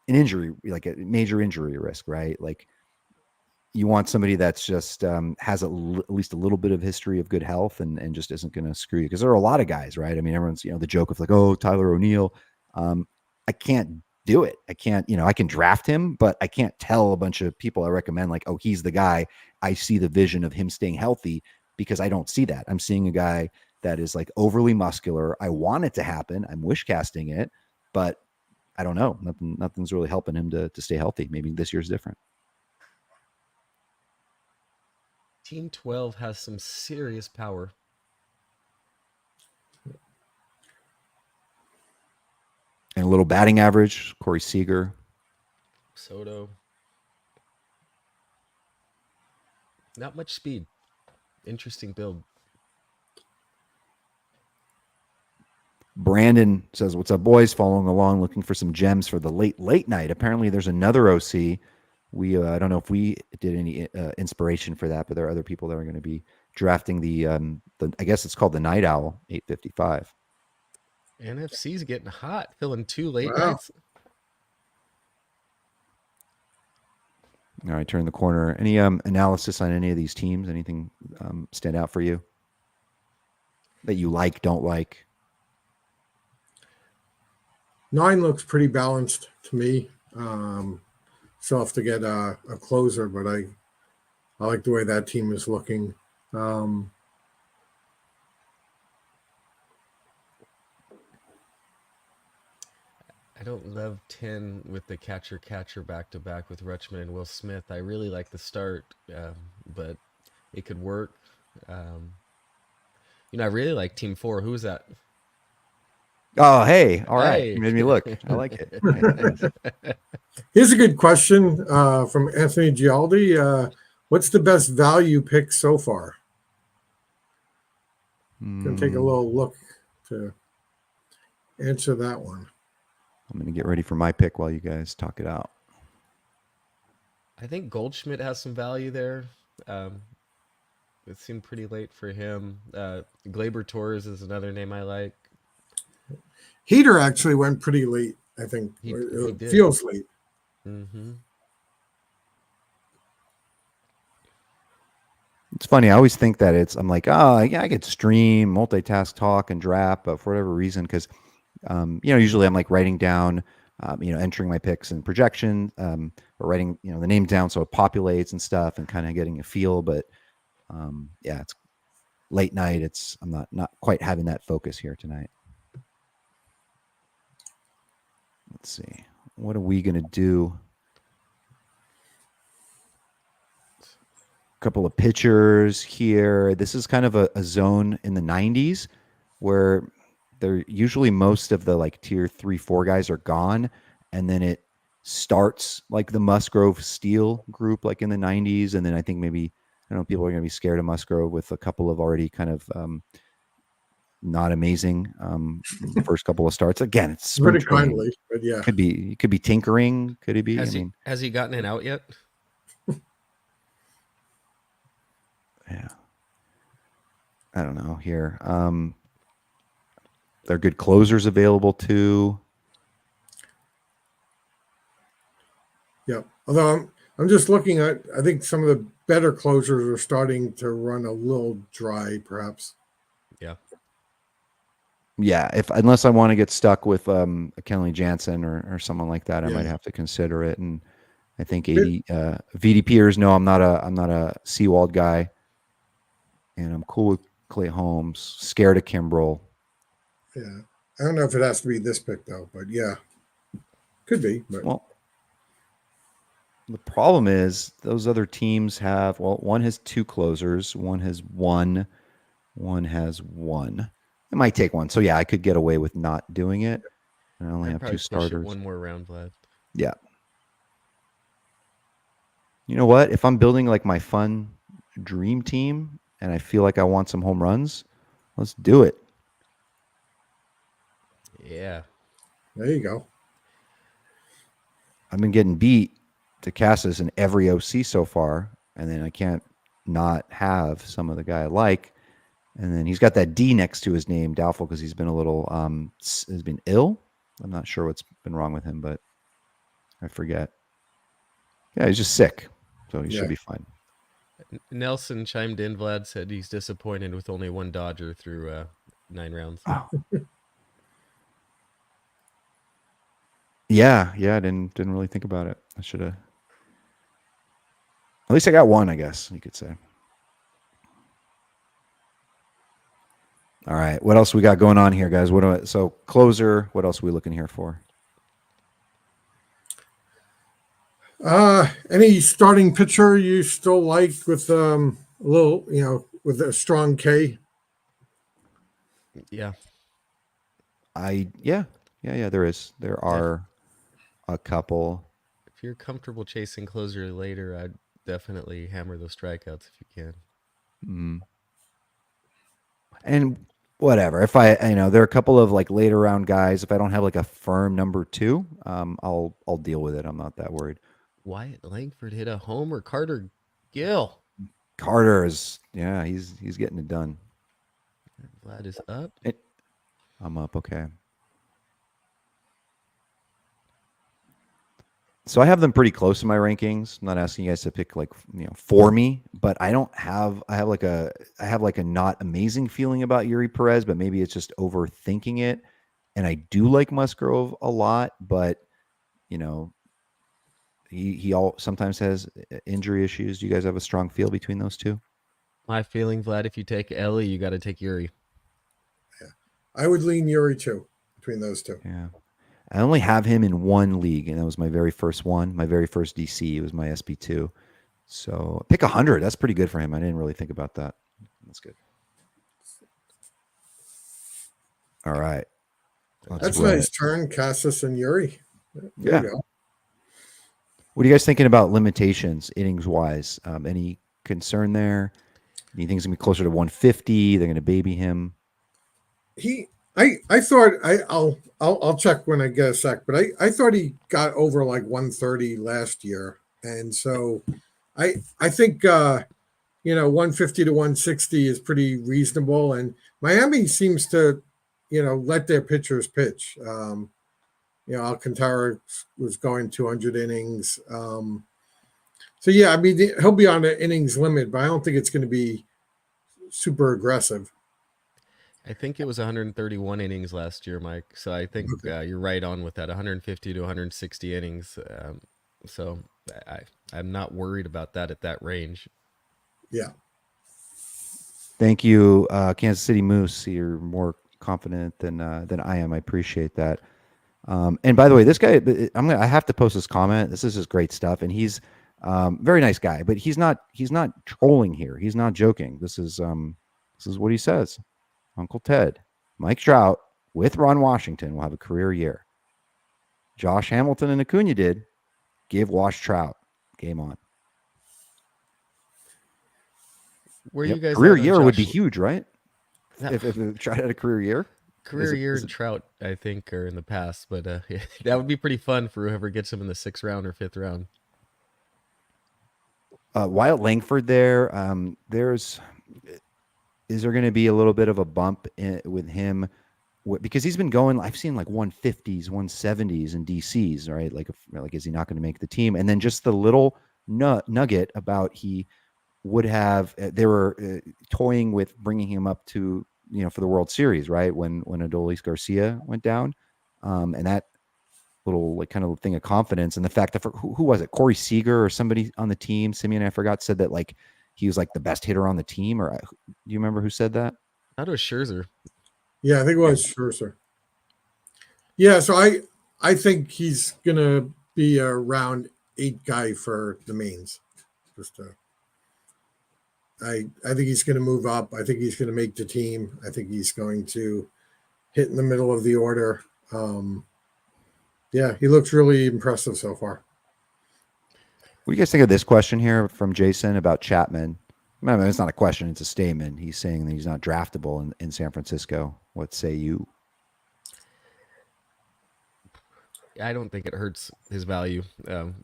an injury, like a major injury risk, right? Like you want somebody that's just has at least a little bit of history of good health and just isn't going to screw you. Because there are a lot of guys, right? I mean, everyone's, the joke of like, oh, Tyler O'Neill. I can't do it. I can't, I can draft him, but I can't tell a bunch of people I recommend like, oh, he's the guy. I see the vision of him staying healthy because I don't see that. I'm seeing a guy that is like overly muscular. I want it to happen. I'm wish casting it, but I don't know. Nothing's really helping him to stay healthy. Maybe this year's different. Team 12 has some serious power. And a little batting average, Corey Seager. Soto. Not much speed. Interesting build. Brandon says, what's up, boys? Following along, looking for some gems for the late night. Apparently there's another OC. I don't know if we did any inspiration for that, but there are other people that are going to be drafting the I guess it's called the Night Owl 855. NFC's getting hot, filling 2 late nights. All right, turn the corner. Any analysis on any of these teams? Anything stand out for you that you like, don't like? 9 looks pretty balanced to me. Still have to get a closer, but I like the way that team is looking. I don't love 10 with the catcher back to back with Rutschman and Will Smith. I really like the start, but it could work. I really like Team 4. Who was that? Oh, hey, all right. Hey. You made me look. I like it. Nice. Here's a good question from Anthony Gialdi. What's the best value pick so far? Gonna take a little look to answer that one. I'm going to get ready for my pick while you guys talk it out. I think Goldschmidt has some value there. It seemed pretty late for him. Glaber Torres is another name I like. Heater actually went pretty late, I think. He It did. feels late. Mm-hmm. It's funny. I always think that I'm like, oh, yeah, I could stream, multitask, talk, and draft, but for whatever reason, because, usually I'm like writing down, entering my picks and projection, or writing, the name down so it populates and stuff and kind of getting a feel. But yeah, it's late night. I'm not quite having that focus here tonight. Let's see. What are we going to do? Couple of pitchers here. This is kind of a zone in the 90s where they're usually most of the like tier 3-4 guys are gone, and then it starts like the Musgrove Steel group like in the 90s, and then I think maybe people are going to be scared of Musgrove with a couple of already kind of not amazing first couple of starts. Again, it's spring Pretty training. kindly, but yeah. Could be tinkering. Could he be? Has he gotten it out yet? Yeah. I don't know here. There are good closers available too. Yeah. Although I'm just looking at, I think some of the better closers are starting to run a little dry, perhaps. Yeah. Yeah. Unless I want to get stuck with a Kenley Jansen or someone like that, I Yeah. might have to consider it. And I think VDPers know I'm not a Seawald guy. And I'm cool with Clay Holmes, scared of Kimbrel. Yeah. I don't know if it has to be this pick, though, but yeah. Could be. But. Well, the problem is those other teams have, one has 2 closers, one has 1, one has 1. It might take 1. So, yeah, I could get away with not doing it. I only have 2 starters. One more round, Vlad. Yeah. You know what? If I'm building like my fun dream team, and I feel like I want some home runs, let's do it. Yeah. There you go. I've been getting beat to Cassis in every OC so far, and then I can't not have some of the guy I like. And then he's got that D next to his name, doubtful, because he's been a little, has been ill. I'm not sure what's been wrong with him, but I forget. Yeah, he's just sick, so he should be fine. Nelson chimed in. Vlad said he's disappointed with only 1 Dodger through 9 rounds. Oh. Yeah, I didn't really think about it. I should have. At least I got 1, I guess you could say. All right, what else we got going on here, guys? So closer. What else are we looking here for? Any starting pitcher you still like with a little, with a strong K? Yeah. Yeah, there is. There are a couple. If you're comfortable chasing closer later, I'd definitely hammer those strikeouts if you can. Mm. And whatever. If there are a couple of like later round guys. If I don't have like a firm number 2, I'll deal with it. I'm not that worried. Wyatt Langford hit a homer. Carter Gill. Carter is, he's getting it done. Vlad is up. I'm up. Okay. So I have them pretty close in my rankings. I'm not asking you guys to pick like, for me, but I have like a not amazing feeling about Yuri Perez, but maybe it's just overthinking it. And I do like Musgrove a lot, but you know, he all sometimes has injury issues. Do you guys have a strong feel between those two? My feeling, Vlad, if you take Ellie, you got to take Yuri. Yeah, I would lean Yuri too between those two. Yeah. I only have him in one league, and that was my very first one, my very first DC. It was my SP2. So pick 100. That's pretty good for him. I didn't really think about that. That's good. All right. That's a nice turn, Cassis and Yuri. There you go. What are you guys thinking about limitations, innings wise? Any concern there? Do you think it's gonna be closer to 150? They're gonna baby him. I thought I'll check when I get a sec, but I thought he got over like 130 last year, and so I think 150 to 160 is pretty reasonable, and Miami seems to let their pitchers pitch. Alcantara was going 200 innings. So yeah, I mean he'll be on an innings limit, but I don't think it's going to be super aggressive. I think it was 131 innings last year, Mike. So I think you're right on with that, 150 to 160 innings. So I'm not worried about that at that range. Yeah. Thank you, Kansas City Moose. You're more confident than I am. I appreciate that. And by the way, this guy, I have to post this comment. This is just great stuff, and he's very nice guy, but he's not trolling here. He's not joking. This is what he says. Uncle Ted, Mike Trout with Ron Washington will have a career year. Josh Hamilton and Acuna did. Give Wash Trout. Game on. Where you guys career year would be huge, right? If Trout had a career year. Career year and Trout, I think, are in the past, but that would be pretty fun for whoever gets him in the 6th round or 5th round. Wyatt Langford there. Is there going to be a little bit of a bump with him? Because he's been going, I've seen like 150s, 170s in DCs, right? Like is he not going to make the team? And then just the little nugget about he would have, they were toying with bringing him up to, for the World Series, right? When Adolis Garcia went down, and that little like kind of thing of confidence, and the fact that who was it? Corey Seager or somebody on the team, Simeon, I forgot, said that like he was like the best hitter on the team. Or do you remember who said that? That was Scherzer. Yeah, I think it was Scherzer. Yeah, so I think he's gonna be a round 8 guy for the mains. I think he's going to move up. I think he's going to make the team. I think he's going to hit in the middle of the order. Yeah, he looks really impressive so far. What do you guys think of this question here from Jason about Chapman? I mean, it's not a question, it's a statement. He's saying that he's not draftable in San Francisco. What say you? I don't think it hurts his value.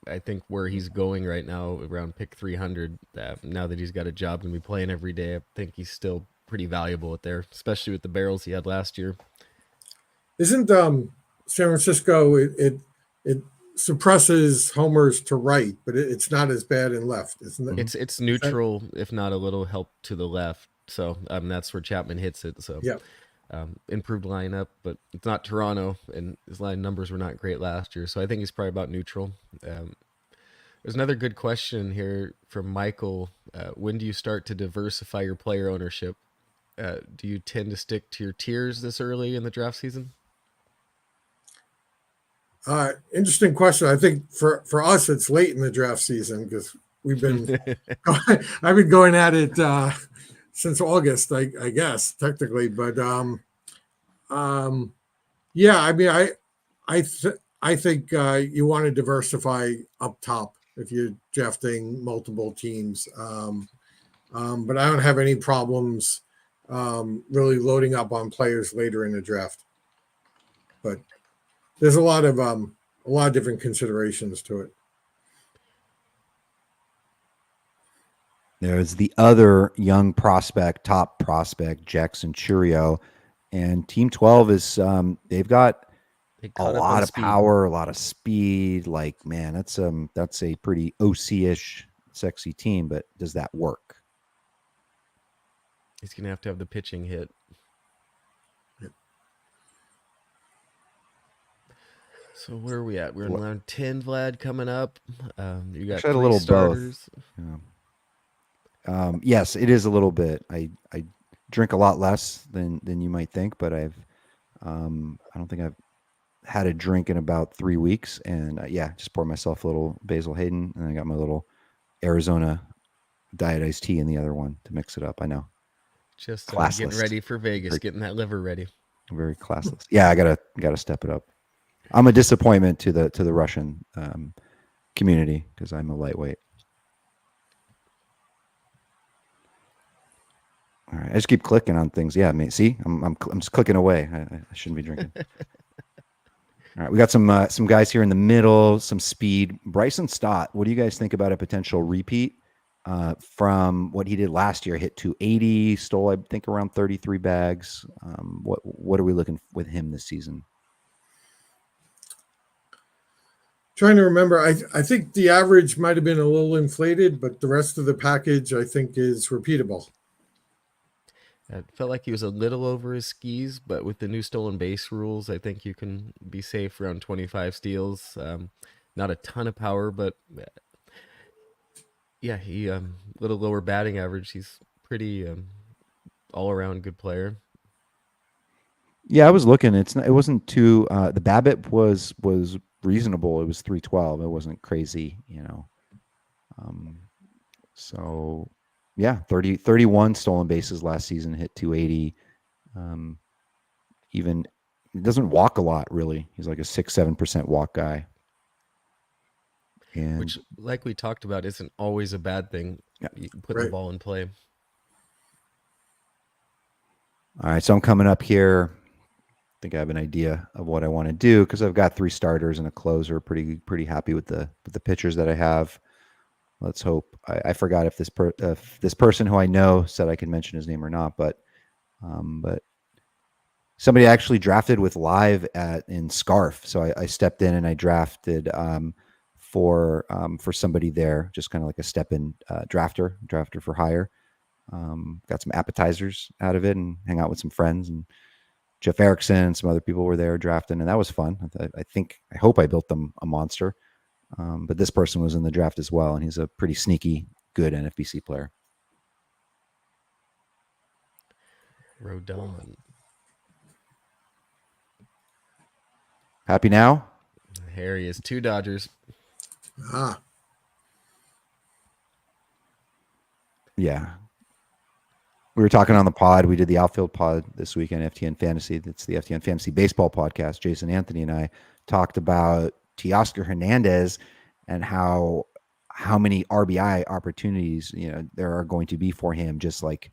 I think where he's going right now, around pick 300, now that he's got a job and be playing every day, I think he's still pretty valuable at there, especially with the barrels he had last year. Isn't San Francisco, it suppresses homers to right, but it's not as bad in left, isn't it? It's neutral, if not a little help to the left. So that's where Chapman hits it. So yeah. Improved lineup, but it's not Toronto, and his line numbers were not great last year. So I think he's probably about neutral. There's another good question here from Michael. When do you start to diversify your player ownership? Do you tend to stick to your tiers this early in the draft season? Interesting question. I think for us, it's late in the draft season because we've been, I've been going at it since August, I guess, technically. But yeah, I mean, I think you want to diversify up top if you're drafting multiple teams. But I don't have any problems really loading up on players later in the draft. But there's a lot of different considerations to it. There's the other young prospect, top prospect, Jackson Churio, and Team 12 is they've got They A caught up lot on of speed. power, a lot of speed. Like, man, that's a pretty OC-ish sexy team, but does that work? He's gonna have to have the pitching hit. So where are we at? We're in round 10, Vlad, coming up. You got Actually, I had a 3 little starters. both. Yeah. Yes, it is a little bit. I drink a lot less than you might think, but I don't think I've had a drink in about 3 weeks, and yeah, just poured myself a little Basil Hayden, and I got my little Arizona diet iced tea in the other one to mix it up. I know, Just classless. getting ready for Vegas, Very, getting that liver ready. very classless. Yeah, I gotta step it up. I'm a disappointment to the Russian community because I'm a lightweight. All right, I just keep clicking on things. Yeah, I mean, see, I'm just clicking away. I shouldn't be drinking. All right, we got some guys here in the middle, some speed. Bryson Stott, what do you guys think about a potential repeat from what he did last year? Hit 280, stole I think around 33 bags. What are we looking with him this season? Trying to remember, I think the average might have been a little inflated, but the rest of the package I think is repeatable. It felt like he was a little over his skis, but with the new stolen base rules, I think you can be safe around 25 steals. Not a ton of power, but yeah, he little lower batting average. He's pretty all around good player. Yeah, I was looking. It wasn't too. The BABIP was reasonable. It was 312. It wasn't crazy, you know. So yeah, 31 stolen bases last season, hit 280. Even he doesn't walk a lot really. He's like a 6-7% walk guy. And Which, like we talked about, isn't always a bad thing. yeah. You can put Right. the ball in play. All right, so I'm coming up here. I think I have an idea of what I want to do because I've got 3 starters and a closer. Pretty happy with the pitchers that I have. Let's hope. I forgot if this person who I know said I could mention his name or not, but somebody actually drafted with live in Scarf, so I stepped in and I drafted for somebody there, just kind of like a step in drafter for hire. Got some appetizers out of it and hang out with some friends, and Jeff Erickson and some other people were there drafting, and that was fun. I hope I built them a monster. But this person was in the draft as well, and he's a pretty sneaky, good NFBC player. Rodon. Happy now? Harry is 2 Dodgers. Yeah. We were talking on the pod. We did the outfield pod this week on FTN Fantasy. That's the FTN Fantasy Baseball podcast. Jason Anthony and I talked about Teoscar Hernandez and how many RBI opportunities there are going to be for him, just like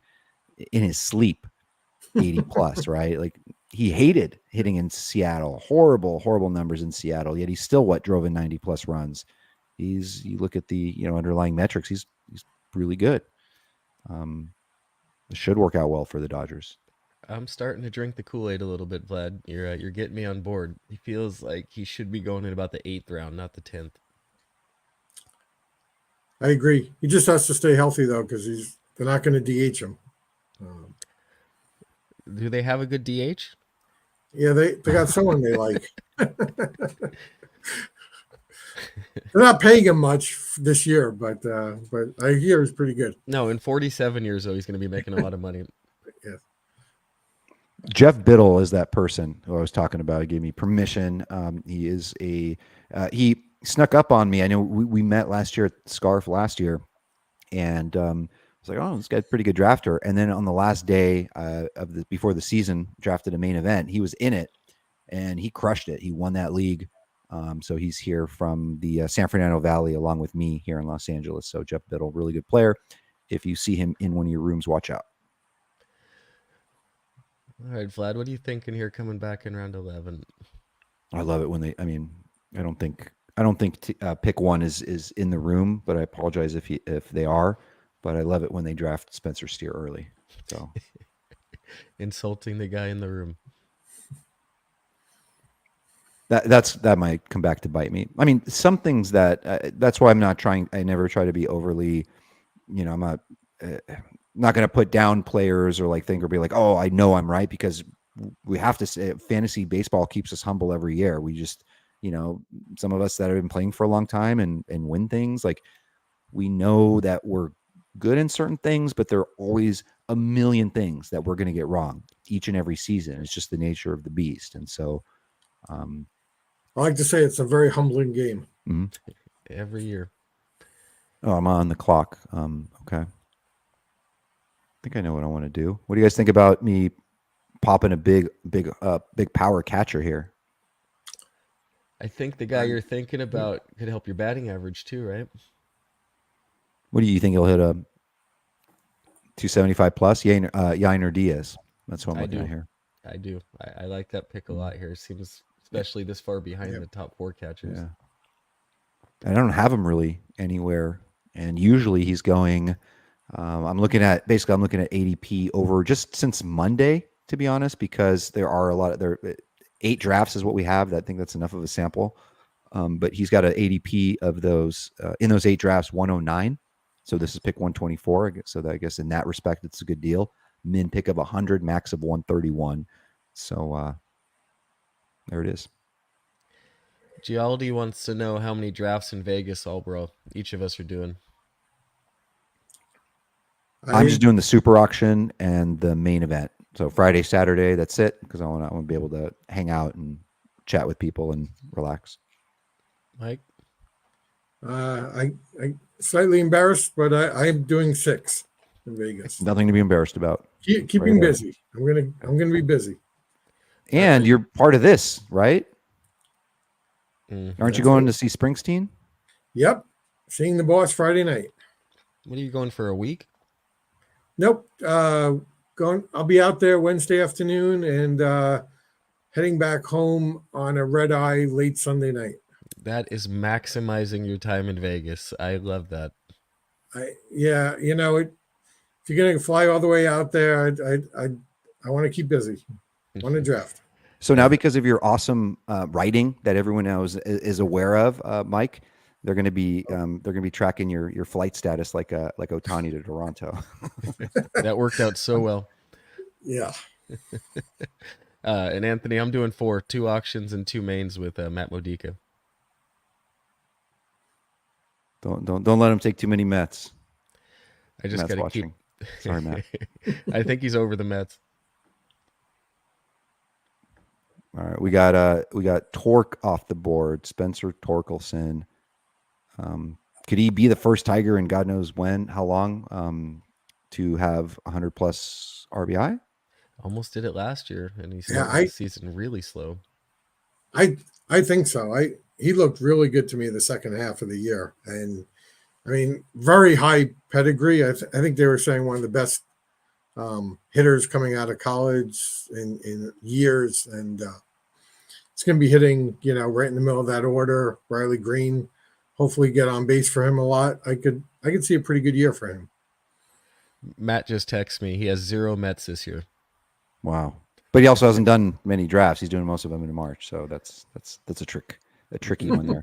in his sleep, 80 plus, right? Like he hated hitting in Seattle, horrible numbers in Seattle. Yet he's still drove in 90 plus runs. You look at the underlying metrics. He's really good. It should work out well for the Dodgers. I'm starting to drink the Kool-Aid a little bit, Vlad. You're getting me on board. He feels like he should be going in about the 8th round, not the 10th. I agree. He just has to stay healthy though, because they're not going to DH him. Do they have a good DH? Yeah, they got someone they like. They're not paying him much this year, but I hear he's pretty good. No, in 47 years though, he's going to be making a lot of money. Yeah. Jeff Biddle is that person who I was talking about. He gave me permission. He is he snuck up on me. I know we met last year at Scarf last year, and I was like, oh, this guy's a pretty good drafter. And then on the last day before the season, drafted a main event. He was in it, and he crushed it. He won that league. So he's here from the San Fernando Valley along with me here in Los Angeles. So Jeff Biddle, really good player. If you see him in one of your rooms, watch out. All right, Vlad, what are you thinking here coming back in round 11? I love it when I don't think pick one is in the room, but I apologize if they are. But I love it when they draft Spencer Steer early. So Insulting the guy in the room. that might come back to bite me. I mean, some things that's why I never try to be overly, I'm not going to put down players or like think or be like, oh, I know I'm right, because we have to say fantasy baseball keeps us humble every year. We just, some of us that have been playing for a long time and win things, like we know that we're good in certain things, but there are always a million things that we're going to get wrong each and every season. It's just the nature of the beast. And so, I like to say it's a very humbling game. Every year. Oh, I'm on the clock. Okay. I think I know what I want to do. What do you guys think about me popping a big power catcher here? I think the guy you're thinking about could help your batting average too, right? What do you think he'll hit a 275 plus? Yainer Diaz. That's what I'm looking at here. I do. I like that pick a lot here. It seems especially this far behind the top 4 catchers. Yeah. I don't have him really anywhere, and usually he's going. I'm looking at ADP over just since Monday, to be honest, because there are a lot of 8 drafts is what we have. I think that's enough of a sample. But he's got an ADP of those in those 8 drafts 109. So this is pick 124. So that, I guess in that respect, it's a good deal. Min pick of 100, max of 131. So there it is. Gialdi wants to know how many drafts in Vegas each of us are doing. I'm just doing the super auction and the main event. So Friday, Saturday, that's it, because I want to be able to hang out and chat with people and relax. Mike? I slightly embarrassed, but I'm doing 6 in Vegas. Nothing to be embarrassed about. Keeping busy. I'm gonna be busy. And you're part of this, right? Aren't you going right. to see Springsteen? Yep. Seeing the boss Friday night. What are you going for, a week? Nope. I'll be out there Wednesday afternoon and heading back home on a red eye late Sunday night. That is maximizing your time in Vegas. I love that. If you're gonna fly all the way out there, I want to keep busy. I want to draft. So now, because of your awesome writing that everyone now is aware of, Mike, they're going to be tracking your flight status like Ohtani to Toronto. That worked out so well. Yeah. And Anthony, I'm doing 4, 2 auctions and 2 mains with Matt Modica. Don't let him take too many Mets. I just got to keep. Sorry, Matt. I think he's over the Mets. All right, we got Torque off the board. Spencer Torkelson. Could he be the first Tiger in God knows how long, to have 100 plus RBI? Almost did it last year, and he started the season really slow. I think so. He looked really good to me the second half of the year, and I mean, very high pedigree. I think they were saying one of the best hitters coming out of college in years, and it's going to be hitting, right in the middle of that order. Riley Green, hopefully get on base for him a lot. I could see a pretty good year for him. Matt just texted me. He has 0 Mets this year. Wow. But he also hasn't done many drafts. He's doing most of them in March. So that's a tricky one there.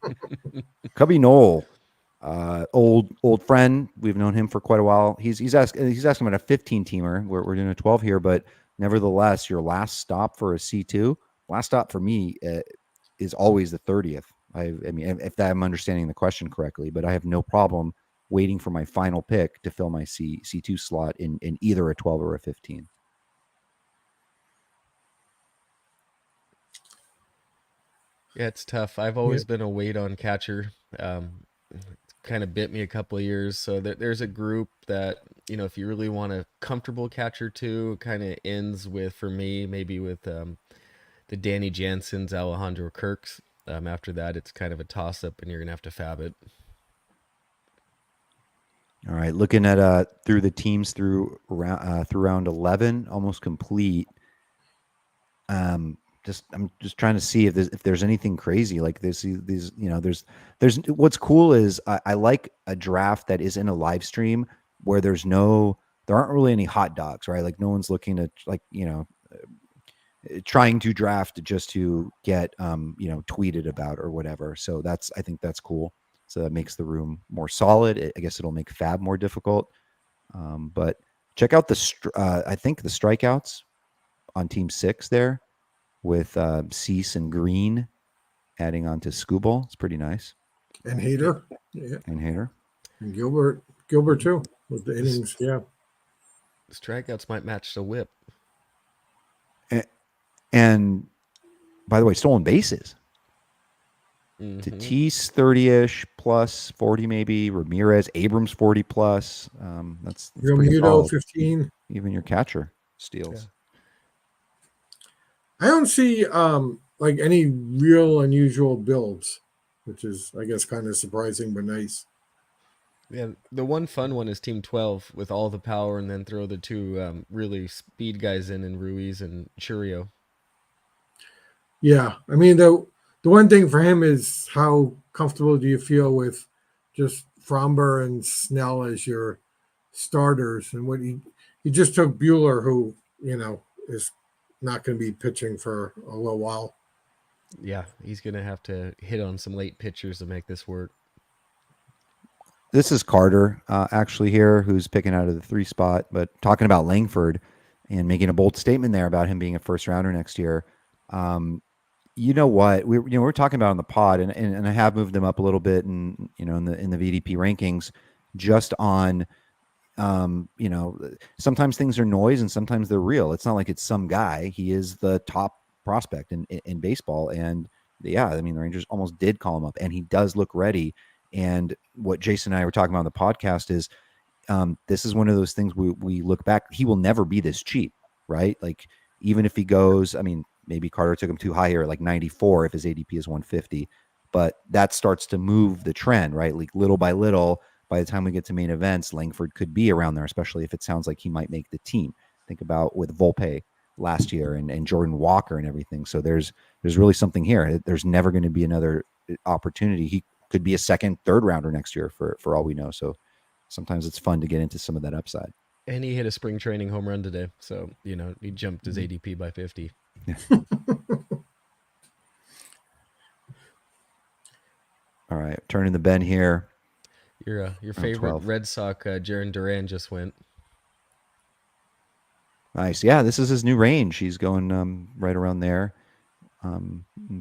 Cubby Knoll, old friend. We've known him for quite a while. He's asking about a 15 teamer. We're doing a 12 here, but nevertheless, your last stop for a C2, last stop for me is always the 30th. I mean, if I'm understanding the question correctly, but I have no problem waiting for my final pick to fill my C2 slot in either a 12 or a 15. Yeah, it's tough. I've always been a wait on catcher. Kind of bit me a couple of years. So there's a group that, if you really want a comfortable catcher too, kind of ends with, for me, maybe with the Danny Jansen's, Alejandro Kirk's. After that, it's kind of a toss-up, and you're going to have to fab it. All right, looking at through the teams through round 11, almost complete. I'm just trying to see if there's anything crazy like this. There's what's cool is I like a draft that is in a live stream where there aren't really any hot dogs, right? Like no one's looking at trying to draft just to get tweeted about or whatever. So I think that's cool. So that makes the room more solid. I guess it'll make Fab more difficult. But check out I think the strikeouts on Team 6 there with Cease and Green adding on to Skubal. It's pretty nice. And Hader. Yeah. And Hader. And Gilbert too with the innings. Yeah. Strikeouts might match the whip. And by the way, stolen bases. Tatis 30-ish plus 40 maybe. Ramirez, Abrams 40 plus. That's pretty solid. 15. Even your catcher steals. Yeah. I don't see like any real unusual builds, which is I guess kind of surprising but nice. Yeah, the one fun one is Team 12 with all the power, and then throw the two really speed guys in Ruiz and Churio. Yeah, I mean the one thing for him is how comfortable do you feel with just Fromber and Snell as your starters, and what he just took Buehler, who is not going to be pitching for a little while. Yeah, he's going to have to hit on some late pitchers to make this work. This is Carter actually here, who's picking out of the 3 spot, but talking about Langford and making a bold statement there about him being a first rounder next year. You know what? We're talking about on the pod, and I have moved them up a little bit, and in the VDP rankings, just on sometimes things are noise and sometimes they're real. It's not like it's some guy. He is the top prospect in baseball, and yeah, I mean the Rangers almost did call him up, and he does look ready. And what Jason and I were talking about on the podcast is this is one of those things we look back. He will never be this cheap, right? Like even if he goes, I mean, maybe Carter took him too high here at like 94 if his ADP is 150, but that starts to move the trend, right? Like little by little, by the time we get to main events, Langford could be around there, especially if it sounds like he might make the team. Think about with Volpe last year and Jordan Walker and everything. So there's really something here. There's never going to be another opportunity. He could be a second, third rounder next year for all we know. So sometimes it's fun to get into some of that upside. And he hit a spring training home run today. So, he jumped his ADP by 50. Yeah. All right. Turning the bend here. Your favorite 12. Red Sox, Jaron Duran just went. Nice. Yeah, this is his new range. He's going right around there.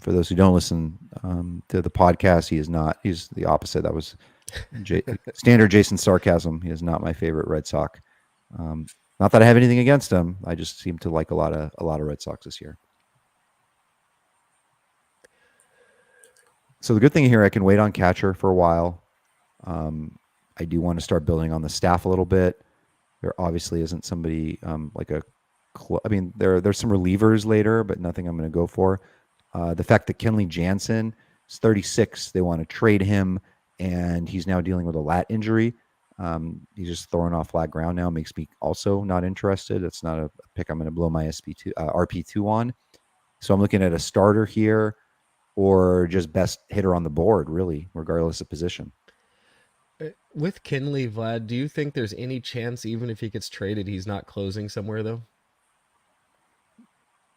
For those who don't listen to the podcast, he is not. He's the opposite. That was standard Jason sarcasm. He is not my favorite Red Sox. Not that I have anything against him. I just seem to like a lot of Red Sox this year. So the good thing here, I can wait on catcher for a while. I do want to start building on the staff a little bit. There obviously isn't somebody like a. I mean, there's some relievers later, but nothing I'm going to go for. The fact that Kenley Jansen is 36, they want to trade him, and he's now dealing with a lat injury. He's just throwing off flat ground now. Makes me also not interested. It's not a pick I'm going to blow my RP2 on. So I'm looking at a starter here, or just best hitter on the board, really, regardless of position. With Kenley, Vlad, do you think there's any chance, even if he gets traded, he's not closing somewhere, though?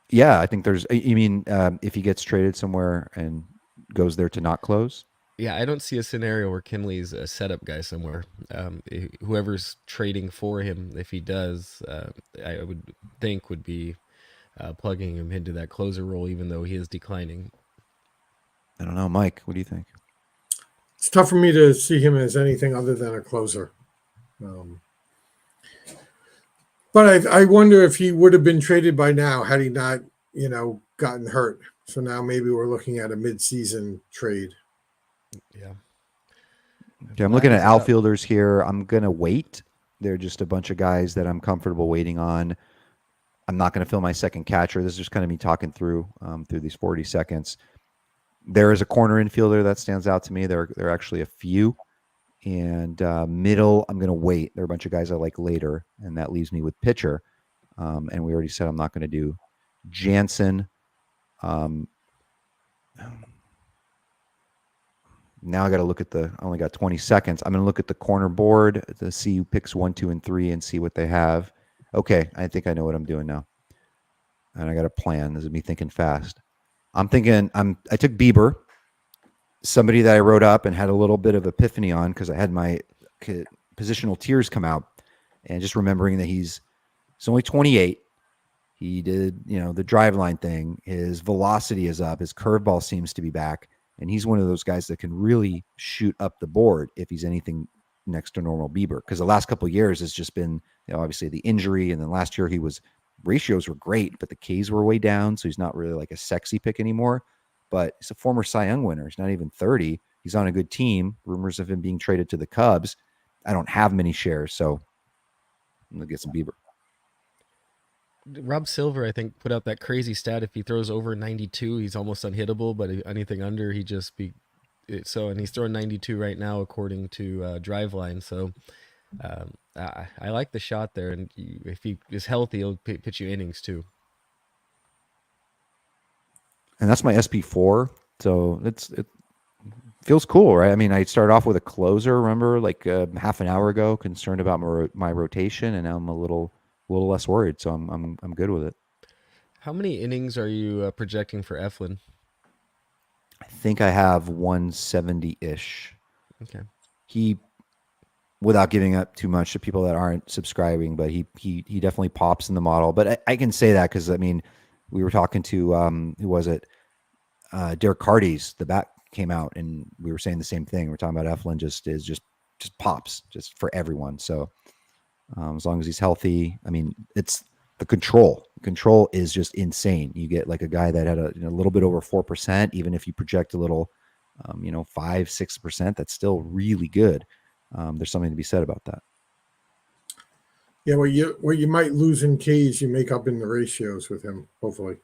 Yeah, I think there's. You mean if he gets traded somewhere and goes there to not close? Yeah, I don't see a scenario where Kenley's a setup guy somewhere. Whoever's trading for him, if he does, I would think would be plugging him into that closer role, even though he is declining. I don't know, Mike. What do you think? It's tough for me to see him as anything other than a closer. But I wonder if he would have been traded by now had he not, gotten hurt. So now maybe we're looking at a mid-season trade. Yeah. Okay, I'm looking at outfielders here. I'm going to wait. They're just a bunch of guys that I'm comfortable waiting on. I'm not going to fill my second catcher. This is just kind of me talking through these 40 seconds. There is a corner infielder that stands out to me. There are actually a few. And middle, I'm going to wait. There are a bunch of guys I like later, and that leaves me with pitcher. And we already said I'm not going to do Jansen. Now I got to look at I only got 20 seconds. I'm going to look at the corner board to see who picks 1, 2, and 3 and see what they have. Okay, I think I know what I'm doing now. and I got a plan. This is me thinking fast. I took Bieber, somebody that I wrote up and had a little bit of epiphany on because I had my positional tears come out, and just remembering that he's only 28. He did, the drive line thing. His velocity is up. His curveball seems to be back. And he's one of those guys that can really shoot up the board if he's anything next to normal Bieber. Because the last couple of years has just been, obviously the injury. And then last year ratios were great, but the Ks were way down. So he's not really like a sexy pick anymore. But he's a former Cy Young winner. He's not even 30. He's on a good team. Rumors of him being traded to the Cubs. I don't have many shares, so I'm going to get some Bieber. Rob Silver, I think, put out that crazy stat. If he throws over 92, he's almost unhittable, but anything under, he just be so. And he's throwing 92 right now, according to Driveline. So I like the shot there, and if he is healthy, he'll pitch you innings too. And that's my SP4, so it feels cool, right? I mean, I started off with a closer, remember, like half an hour ago, concerned about my rotation, and now I'm a little less worried, so I'm good with it. How many innings are you projecting for Eflin? I think I have 170-ish. Okay. He, without giving up too much to people that aren't subscribing, but he definitely pops in the model. But I can say that because, I mean, we were talking to, who was it? Derek Carty's, the bat came out, and we were saying the same thing. We're talking about Eflin just pops just for everyone. So as long as he's healthy, I mean, it's the control. Control is just insane. You get like a guy that had a little bit over 4%, even if you project a little, 5-6%, that's still really good. There's something to be said about that. Yeah, what you might lose in Ks, you make up in the ratios with him, hopefully.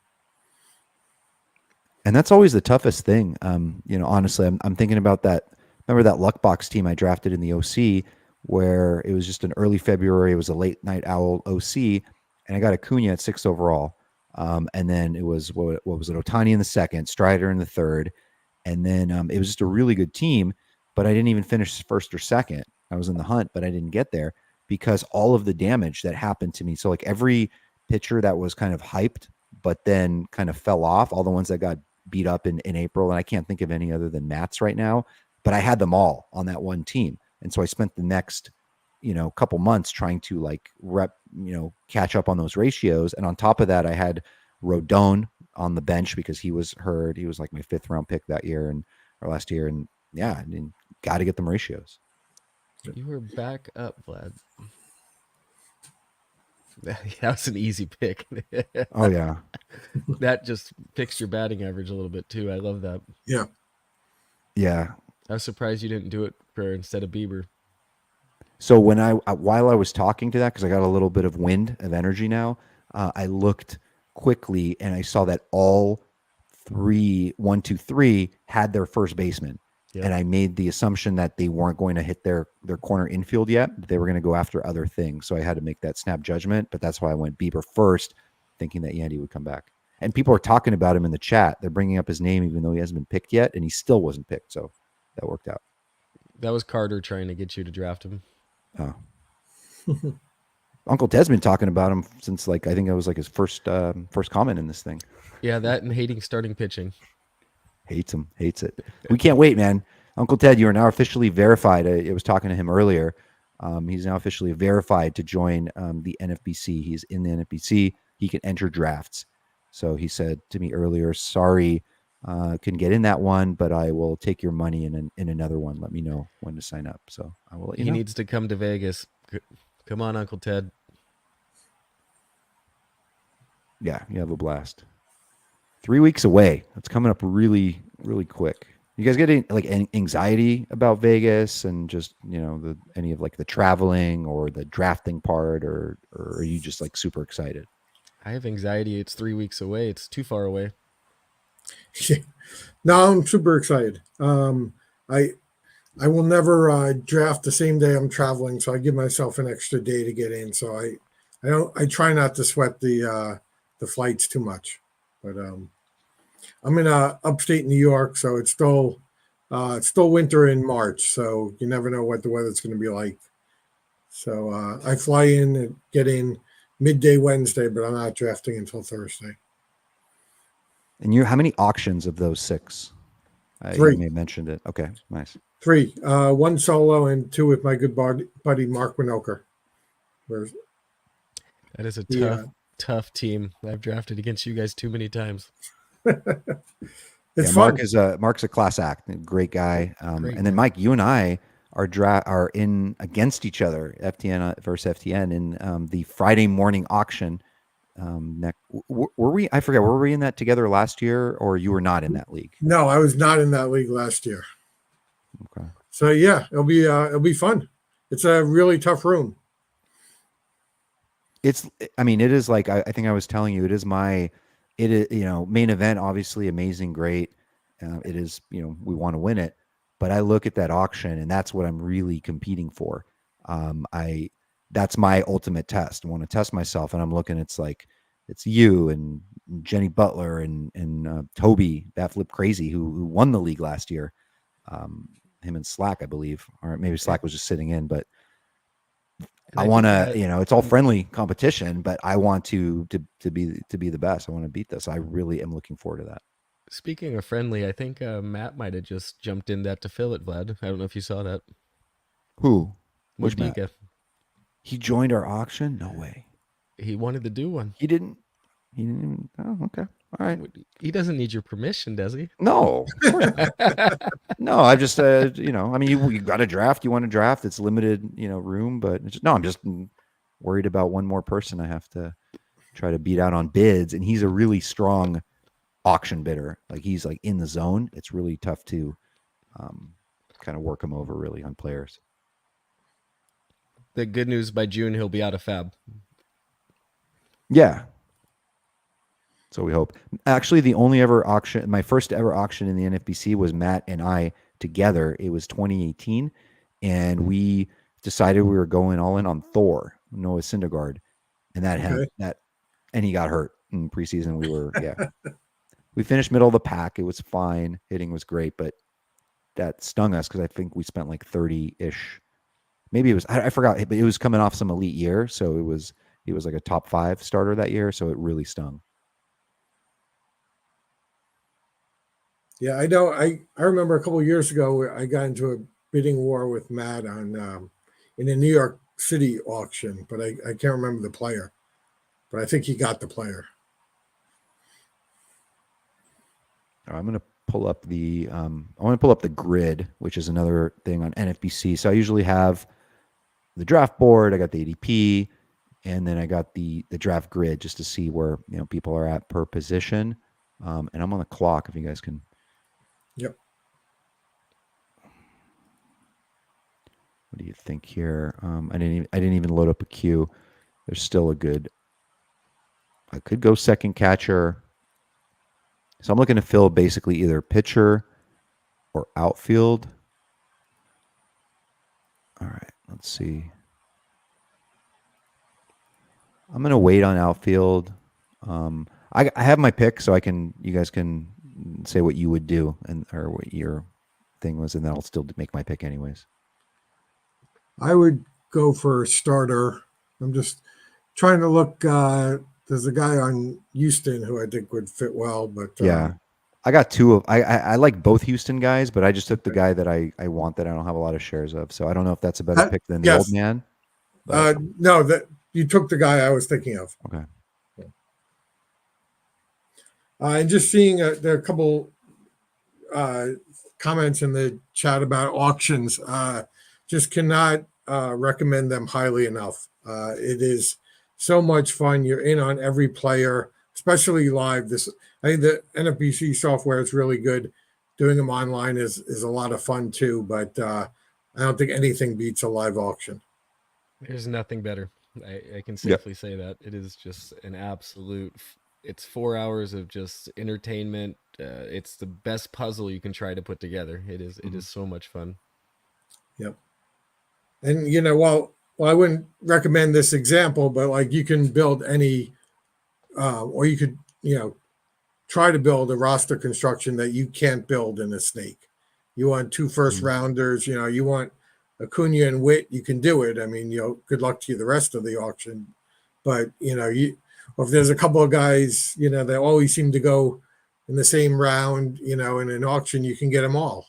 And that's always the toughest thing. Honestly, I'm thinking about that. Remember that luck box team I drafted in the OC, where it was just an early February. It was a late night owl OC, and I got Acuna at 6 overall. And then it was, what was it? Ohtani in the second, Strider in the third. And then it was just a really good team, but I didn't even finish first or second. I was in the hunt, but I didn't get there because all of the damage that happened to me. So like every pitcher that was kind of hyped, but then kind of fell off, all the ones that got beat up in April, and I can't think of any other than Matt's right now, but I had them all on that one team. And so I spent the next, couple months trying to catch up on those ratios. And on top of that, I had Rodon on the bench because he was hurt. He was like my 5th round pick that year or last year. And yeah, I mean, got to get them ratios. You were back up, Vlad. That was an easy pick. Oh yeah. That just fixed your batting average a little bit too. I love that. Yeah. Yeah. I was surprised you didn't do it for instead of Bieber. So while I was talking to that, because I got a little bit of wind of energy now, I looked quickly and I saw that all 1, 2, 3 had their first baseman. Yep. And I made the assumption that they weren't going to hit their corner infield yet. They were going to go after other things. So I had to make that snap judgment. But that's why I went Bieber first, thinking that Yandy would come back. And people are talking about him in the chat. They're bringing up his name, even though he hasn't been picked yet. And he still wasn't picked. So that worked out. That was Carter trying to get you to draft him. Oh. Uncle Ted's been talking about him since I think it was his first comment in this thing. Yeah, that and hating starting pitching. Hates him, hates it. We can't wait, man. Uncle Ted, you are now officially verified. I was talking to him earlier. He's now officially verified to join the NFBC. He's in the NFBC. He can enter drafts. So he said to me earlier, sorry, couldn't get in that one, but I will take your money in another one. Let me know when to sign up. So I will let you know. He needs to come to Vegas. Come on, Uncle Ted. Yeah, you have a blast. 3 weeks away. That's coming up really, really quick. You guys get any anxiety about Vegas and just any of the traveling or the drafting part, or are you just super excited? I have anxiety. It's 3 weeks away. It's too far away. No, I'm super excited. I will never draft the same day I'm traveling, so I give myself an extra day to get in. So I try not to sweat the flights too much. But I'm in upstate New York, so it's still winter in March, so you never know what the weather's going to be like. So I fly in and get in, midday Wednesday, but I'm not drafting until Thursday. And how many auctions of those 6? You 3. may have mentioned it. Okay, nice. 3. 1 solo and 2 with my good buddy Mark Winoker. That is a Yeah. tough team. I've drafted against you guys too many times. It's fun. Mark's a class act, great guy. Great and then Mark. Mike, you and I are in against each other, FTN versus FTN in the Friday morning auction. Were we? I forget. Were we in that together last year, or you were not in that league? No, I was not in that league last year. Okay. So yeah, it'll be fun. It's a really tough room. I mean, it is like, I think I was telling you, it is main event, obviously amazing, great. It is, we want to win it, but I look at that auction and that's what I'm really competing for. That's my ultimate test. I want to test myself, and I'm looking, it's you and Jenny Butler and Toby, that flip crazy, who won the league last year. Him and Slack, I believe, or maybe Slack was just sitting in, but I want to, it's all friendly competition, but I want to be the best. I want to beat this. I really am looking forward to that. Speaking of friendly, I think Matt might have just jumped in that to fill it, Vlad. I don't know if you saw that. Who? Which Modica. Matt? He joined our auction? No way. He wanted to do one. He didn't even, oh, okay. All right. He doesn't need your permission, does he? No, of course not. No, I just, I mean, you got a draft. You want to draft. It's limited, room, but I'm just worried about one more person I have to try to beat out on bids. And he's a really strong auction bidder. Like, he's like in the zone. It's really tough to kind of work him over really on players. The good news, by June, he'll be out of fab. Yeah. So we hope. Actually, my first ever auction in the NFBC was Matt and I together. It was 2018, and we decided we were going all in on Thor, Noah Syndergaard, and and he got hurt in preseason. We finished middle of the pack. It was fine. Hitting was great, but that stung us because I think we spent like 30-ish. Maybe it was, I forgot, but it was coming off some elite year, so he was like a top 5 starter that year, so it really stung. Yeah, I know. I remember a couple of years ago, I got into a bidding war with Matt on in a New York City auction, but I can't remember the player. But I think he got the player. I'm going to pull up the I want to pull up the grid, which is another thing on NFBC. So I usually have the draft board, I got the ADP, and then I got the draft grid just to see where people are at per position. And I'm on the clock if you guys can. Yep. What do you think here? I didn't even load up a queue. There's still a good. I could go second catcher. So I'm looking to fill basically either pitcher or outfield. All right, let's see. I'm gonna wait on outfield. I have my pick, so you guys can say what you would do or what your thing was, and then I'll still make my pick anyways. I would go for a starter. I'm just trying to look. There's a guy on Houston who I think would fit well, but yeah, I got two of. I like both Houston guys, but I just took the guy that I want that I don't have a lot of shares of. So I don't know if that's a better pick than the old man. But, no, that you took the guy I was thinking of. Okay. And just seeing there are a couple comments in the chat about auctions. Just cannot recommend them highly enough. It is so much fun. You're in on every player, especially live. I think the NFBC software is really good. Doing them online is a lot of fun too, but I don't think anything beats a live auction. There's nothing better. I can safely say that. It is just an absolute. It's 4 hours of just entertainment. It's the best puzzle you can try to put together. It is. It is so much fun. Yep. And while I wouldn't recommend this example, but like you can build any, or you could try to build a roster construction that you can't build in a snake. You want 2 first rounders. You want Acuna and Witt. You can do it. I mean, good luck to you the rest of the auction. But or if there's a couple of guys, that always seem to go in the same round, in an auction, you can get them all.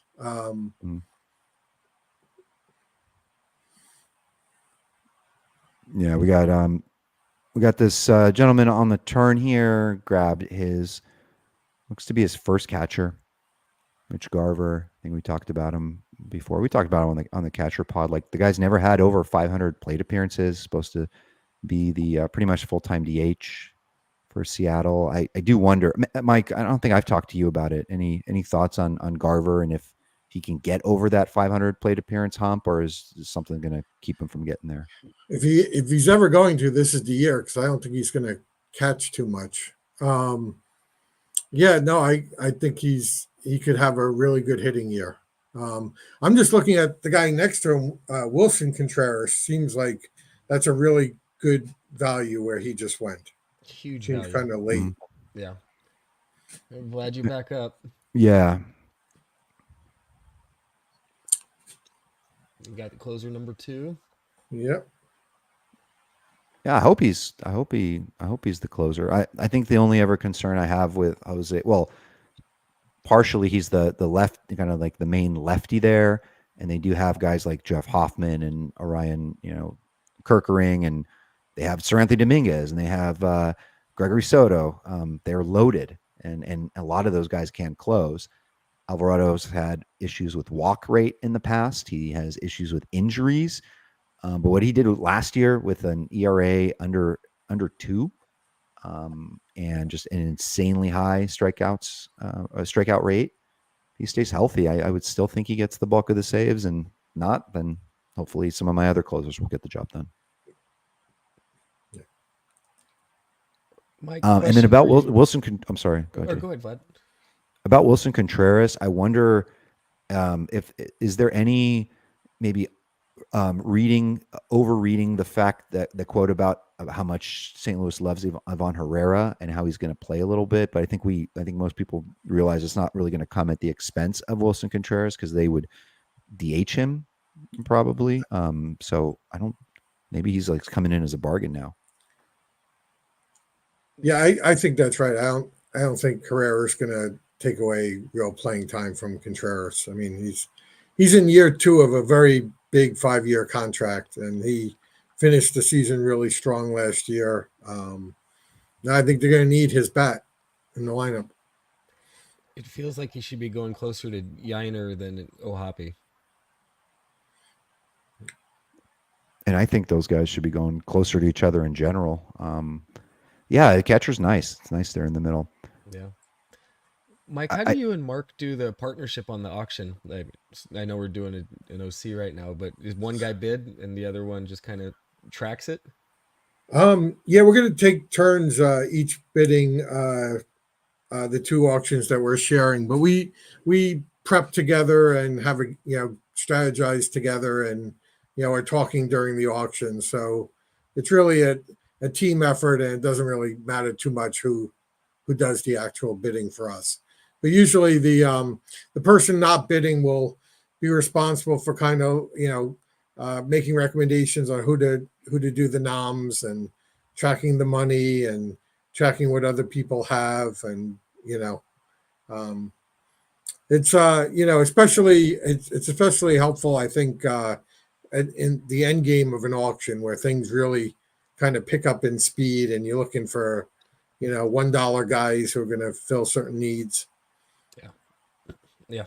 Yeah, we got this gentleman on the turn here. Grabbed looks to be his first catcher, Mitch Garver. I think we talked about him before. We talked about him on the catcher pod. Like, the guy's never had over 500 plate appearances. Supposed to be the pretty much full-time DH for Seattle. I do wonder, Mike. I don't think I've talked to you about it. Any thoughts on Garver, and if he can get over that 500 plate appearance hump, or is something going to keep him from getting there? If he's ever going to, this is the year, because I don't think he's going to catch too much. Yeah, no, I think he could have a really good hitting year. I'm just looking at the guy next to him, Wilson Contreras. Seems like that's a really good value where he just went. Huge Seems value. kind of late. Yeah. I'm glad you back up. Yeah. You got the closer number 2. Yep. Yeah, I hope he's the closer. I think the only ever concern I have with Jose, well, partially he's the left, kind of like the main lefty there, and they do have guys like Jeff Hoffman and Orion, Kerkering, and they have Seranthony Dominguez, and they have Gregory Soto. They're loaded, and a lot of those guys can't close. Alvarado's had issues with walk rate in the past. He has issues with injuries. But what he did last year with an ERA under 2, and just an insanely high strikeout rate, he stays healthy. I would still think he gets the bulk of the saves, and not, then hopefully some of my other closers will get the job done. Mike, and then about Wilson, I'm sorry. Go ahead, Vlad. About Wilson Contreras, I wonder is there any maybe overreading the fact that the quote about how much St. Louis loves Ivan Herrera and how he's going to play a little bit, but I think most people realize it's not really going to come at the expense of Wilson Contreras, because they would DH him probably. So maybe he's like coming in as a bargain now. Yeah, I think that's right. I don't think Herrera's going to take away real playing time from Contreras. I mean, he's in year 2 of a very big 5-year contract, and he finished the season really strong last year. Now I think they're going to need his bat in the lineup. It feels like he should be going closer to Yainer than Ohapi. And I think those guys should be going closer to each other in general. Yeah, the catcher's nice. It's nice there in the middle. Yeah. Mike, how do you and Mark do the partnership on the auction? I know we're doing an OC right now, but is one guy bid and the other one just kind of tracks it? Yeah, we're going to take turns each bidding the 2 auctions that we're sharing, but we prep together and have strategize together, and are talking during the auction. So it's really a team effort, and it doesn't really matter too much who does the actual bidding for us. But usually the person not bidding will be responsible for kind of making recommendations on who to do the noms, and tracking the money, and tracking what other people have, and it's especially helpful, I think, in the end game of an auction, where things really kind of pick up in speed, and you're looking for $1 guys who are going to fill certain needs. Yeah,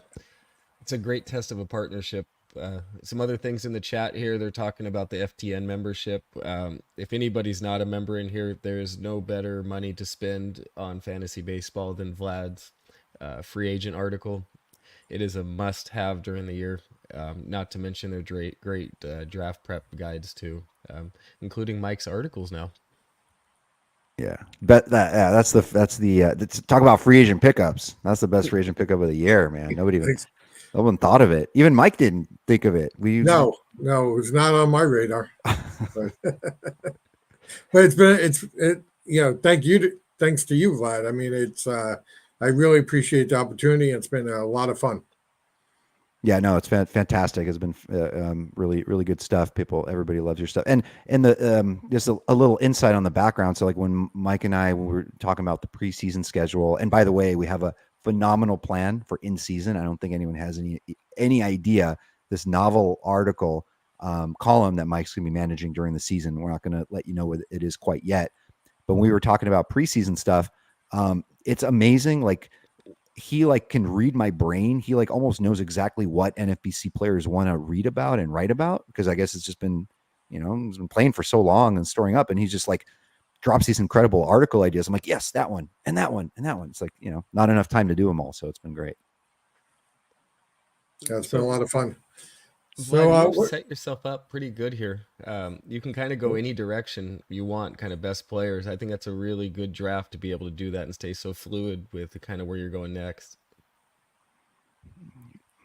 it's a great test of a partnership. Some other things in the chat here, they're talking about the FTN membership. If anybody's not a member in here, there is no better money to spend on fantasy baseball than Vlad's free agent article. It is a must-have during the year. Not to mention their great draft prep guides too, including Mike's articles now. Yeah, but that's the talk about free agent pickups. That's the best free agent pickup of the year, man. No one thought of it. Even Mike didn't think of it. No, it was not on my radar. But thanks to you, Vlad. I mean, I really appreciate the opportunity. It's been a lot of fun. Yeah, no, it's fantastic. It's been really, really good stuff. Everybody loves your stuff. And the just a little insight on the background. So like when Mike and I were talking about the preseason schedule, and by the way, we have a phenomenal plan for in season. I don't think anyone has any idea this novel article column that Mike's gonna be managing during the season. We're not gonna let you know what it is quite yet. But when we were talking about preseason stuff, it's amazing. Like he like can read my brain. He like almost knows exactly what NFBC players want to read about and write about, because I guess it's just been, he's been playing for so long and storing up, and he's just like drops these incredible article ideas. I'm like, yes, that one and that one and that one. It's like, not enough time to do them all. So it's been great. Yeah, it's been a lot of fun. Vlad, you've set yourself up pretty good here. You can kind of go any direction you want, kind of best players. I think that's a really good draft to be able to do that and stay so fluid with the kind of where you're going next.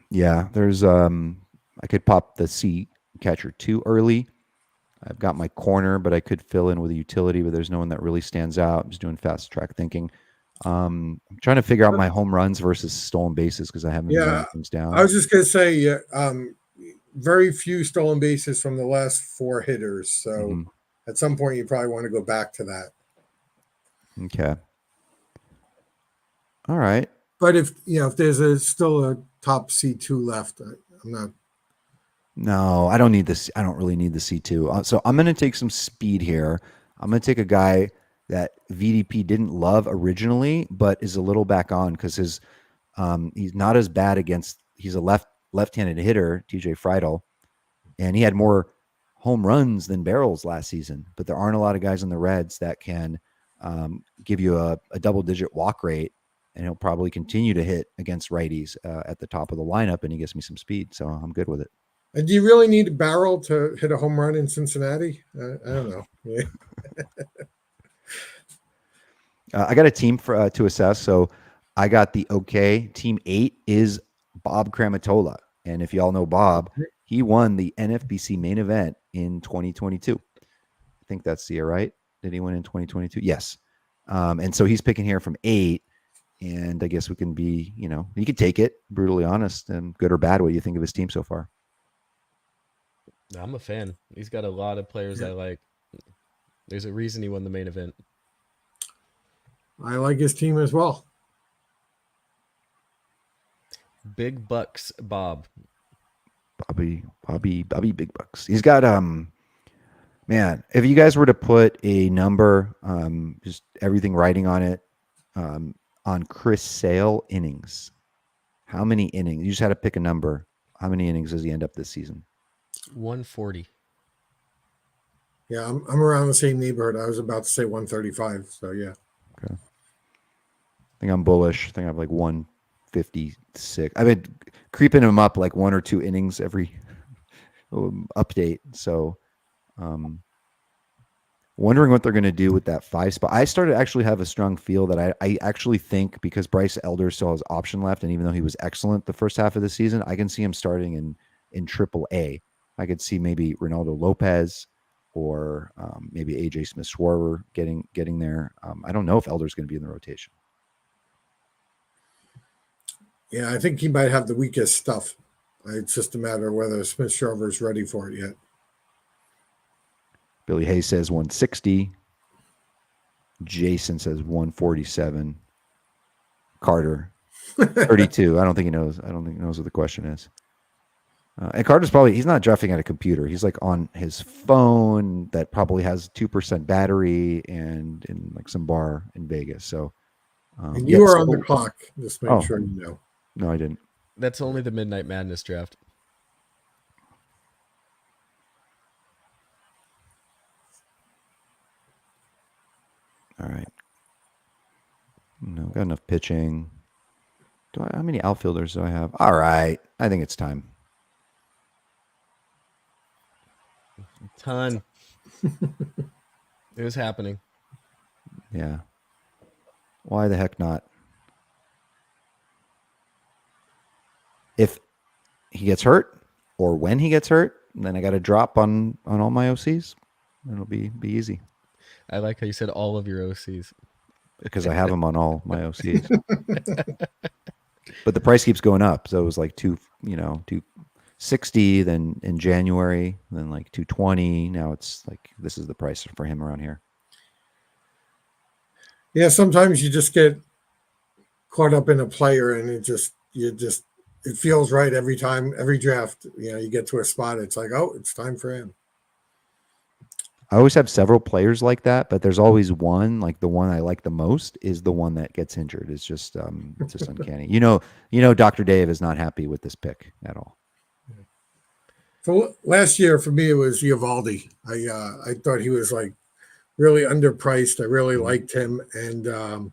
Yeah, there's I could pop the C catcher too early. I've got my corner, but I could fill in with a utility, but there's no one that really stands out. I'm just doing fast track thinking. I'm trying to figure out my home runs versus stolen bases because I haven't been writing things down. I was just gonna say, very few stolen bases from the last 4 hitters. So at some point, you probably want to go back to that. Okay. All right. But if there's still a top C2 left, I'm not. No, I don't need this. I don't really need the C2. So I'm going to take some speed here. I'm going to take a guy that VDP didn't love originally, but is a little back on because he's not as bad against. He's a left-handed hitter, TJ Friedel, and he had more home runs than barrels last season. But there aren't a lot of guys in the Reds that can give you a double-digit walk rate, and he'll probably continue to hit against righties at the top of the lineup, and he gets me some speed, so I'm good with it. And do you really need a barrel to hit a home run in Cincinnati? I don't know. Yeah. I got a team to assess, so I got the team 8 is Bob Kramatola, and if y'all know Bob, he won the NFBC main event in 2022. I think that's the year, right? Did he win in 2022? Yes. And so he's picking here from 8, and I guess we can be, you could take it, brutally honest, and good or bad. What do you think of his team so far? I'm a fan. He's got a lot of players I like. There's a reason he won the main event. I like his team as well. Big bucks, Bob. Bobby, big bucks. He's got man, if you guys were to put a number, just everything writing on it, on Chris Sale innings, how many innings? You just had to pick a number. How many innings does he end up this season? 140. Yeah, I'm around the same neighborhood. I was about to say 135. So yeah. Okay. I think I'm bullish. I think I have like 156. I've been creeping him up like 1 or 2 innings every update. So, wondering what they're going to do with that 5 spot. I started to actually have a strong feel that I actually think because Bryce Elder still has option left, and even though he was excellent the first half of the season, I can see him starting in AAA. I could see maybe Ronaldo Lopez or maybe AJ Smith-Schwarber getting there. I don't know if Elder's going to be in the rotation. Yeah, I think he might have the weakest stuff. It's just a matter of whether Smith-Schwarber is ready for it yet. Billy Hayes says 160. Jason says 147. Carter 32. I don't think he knows. I don't think he knows what the question is. And Carter's he's not drafting at a computer. He's like on his phone that probably has 2% battery and in like some bar in Vegas. So, and you are on the clock. Just make sure you know. No, I didn't. That's only the Midnight Madness draft. All right. No, got enough pitching. How many outfielders do I have? All right. I think it's time. Ton. It was happening. Yeah. Why the heck not? If he gets hurt or when he gets hurt, then I got to drop on all my OCs. It'll be easy. I like how you said all of your OCs. Because I have them on all my OCs. but the price keeps going up. So it was like 260, then in January, then like 220. Now it's like this is the price for him around here. Yeah, sometimes you just get caught up in a player, and it feels right every time, every draft. You get to a spot, it's like, oh, it's time for him. I always have several players like that, but there's always one, like the one I like the most is the one that gets injured. It's just uncanny. Dr. Dave is not happy with this pick at all. So last year for me, it was Eovaldi. I thought he was like really underpriced. I really liked him, and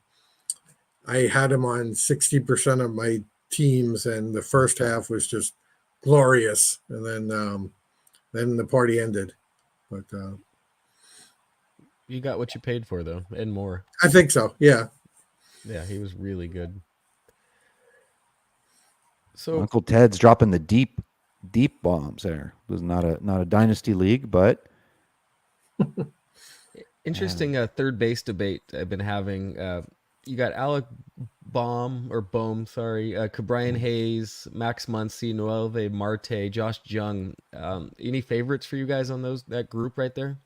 I had him on 60% of my teams, and the first half was just glorious, and then the party ended. But You got what you paid for, though, and more. I think so. Yeah. Yeah, he was really good. So Uncle Ted's dropping the deep bombs there. It was not a dynasty league, but interesting third base debate I've been having. You got Alec Bohm, Cabrian Hayes, Max Muncy, Noelve Marte, Josh Jung. Any favorites for you guys on that group right there?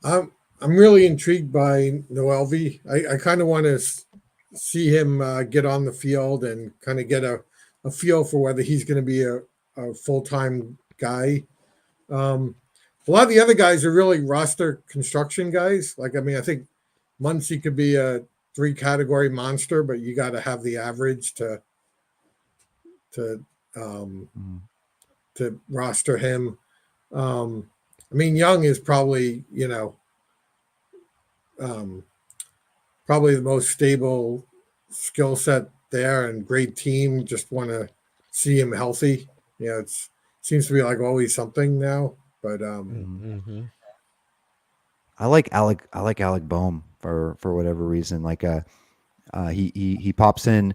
I'm really intrigued by Noelvi. I kind of want to see him get on the field and kind of get a feel for whether he's going to be a full-time guy. A lot of the other guys are really roster construction guys. I think Muncy could be a 3-category monster, but you got to have the average to roster him. Young is probably probably the most stable skill set there and great team. Just want to see him healthy. It seems to be like always something now. But I like Alec Bohm for whatever reason. He pops in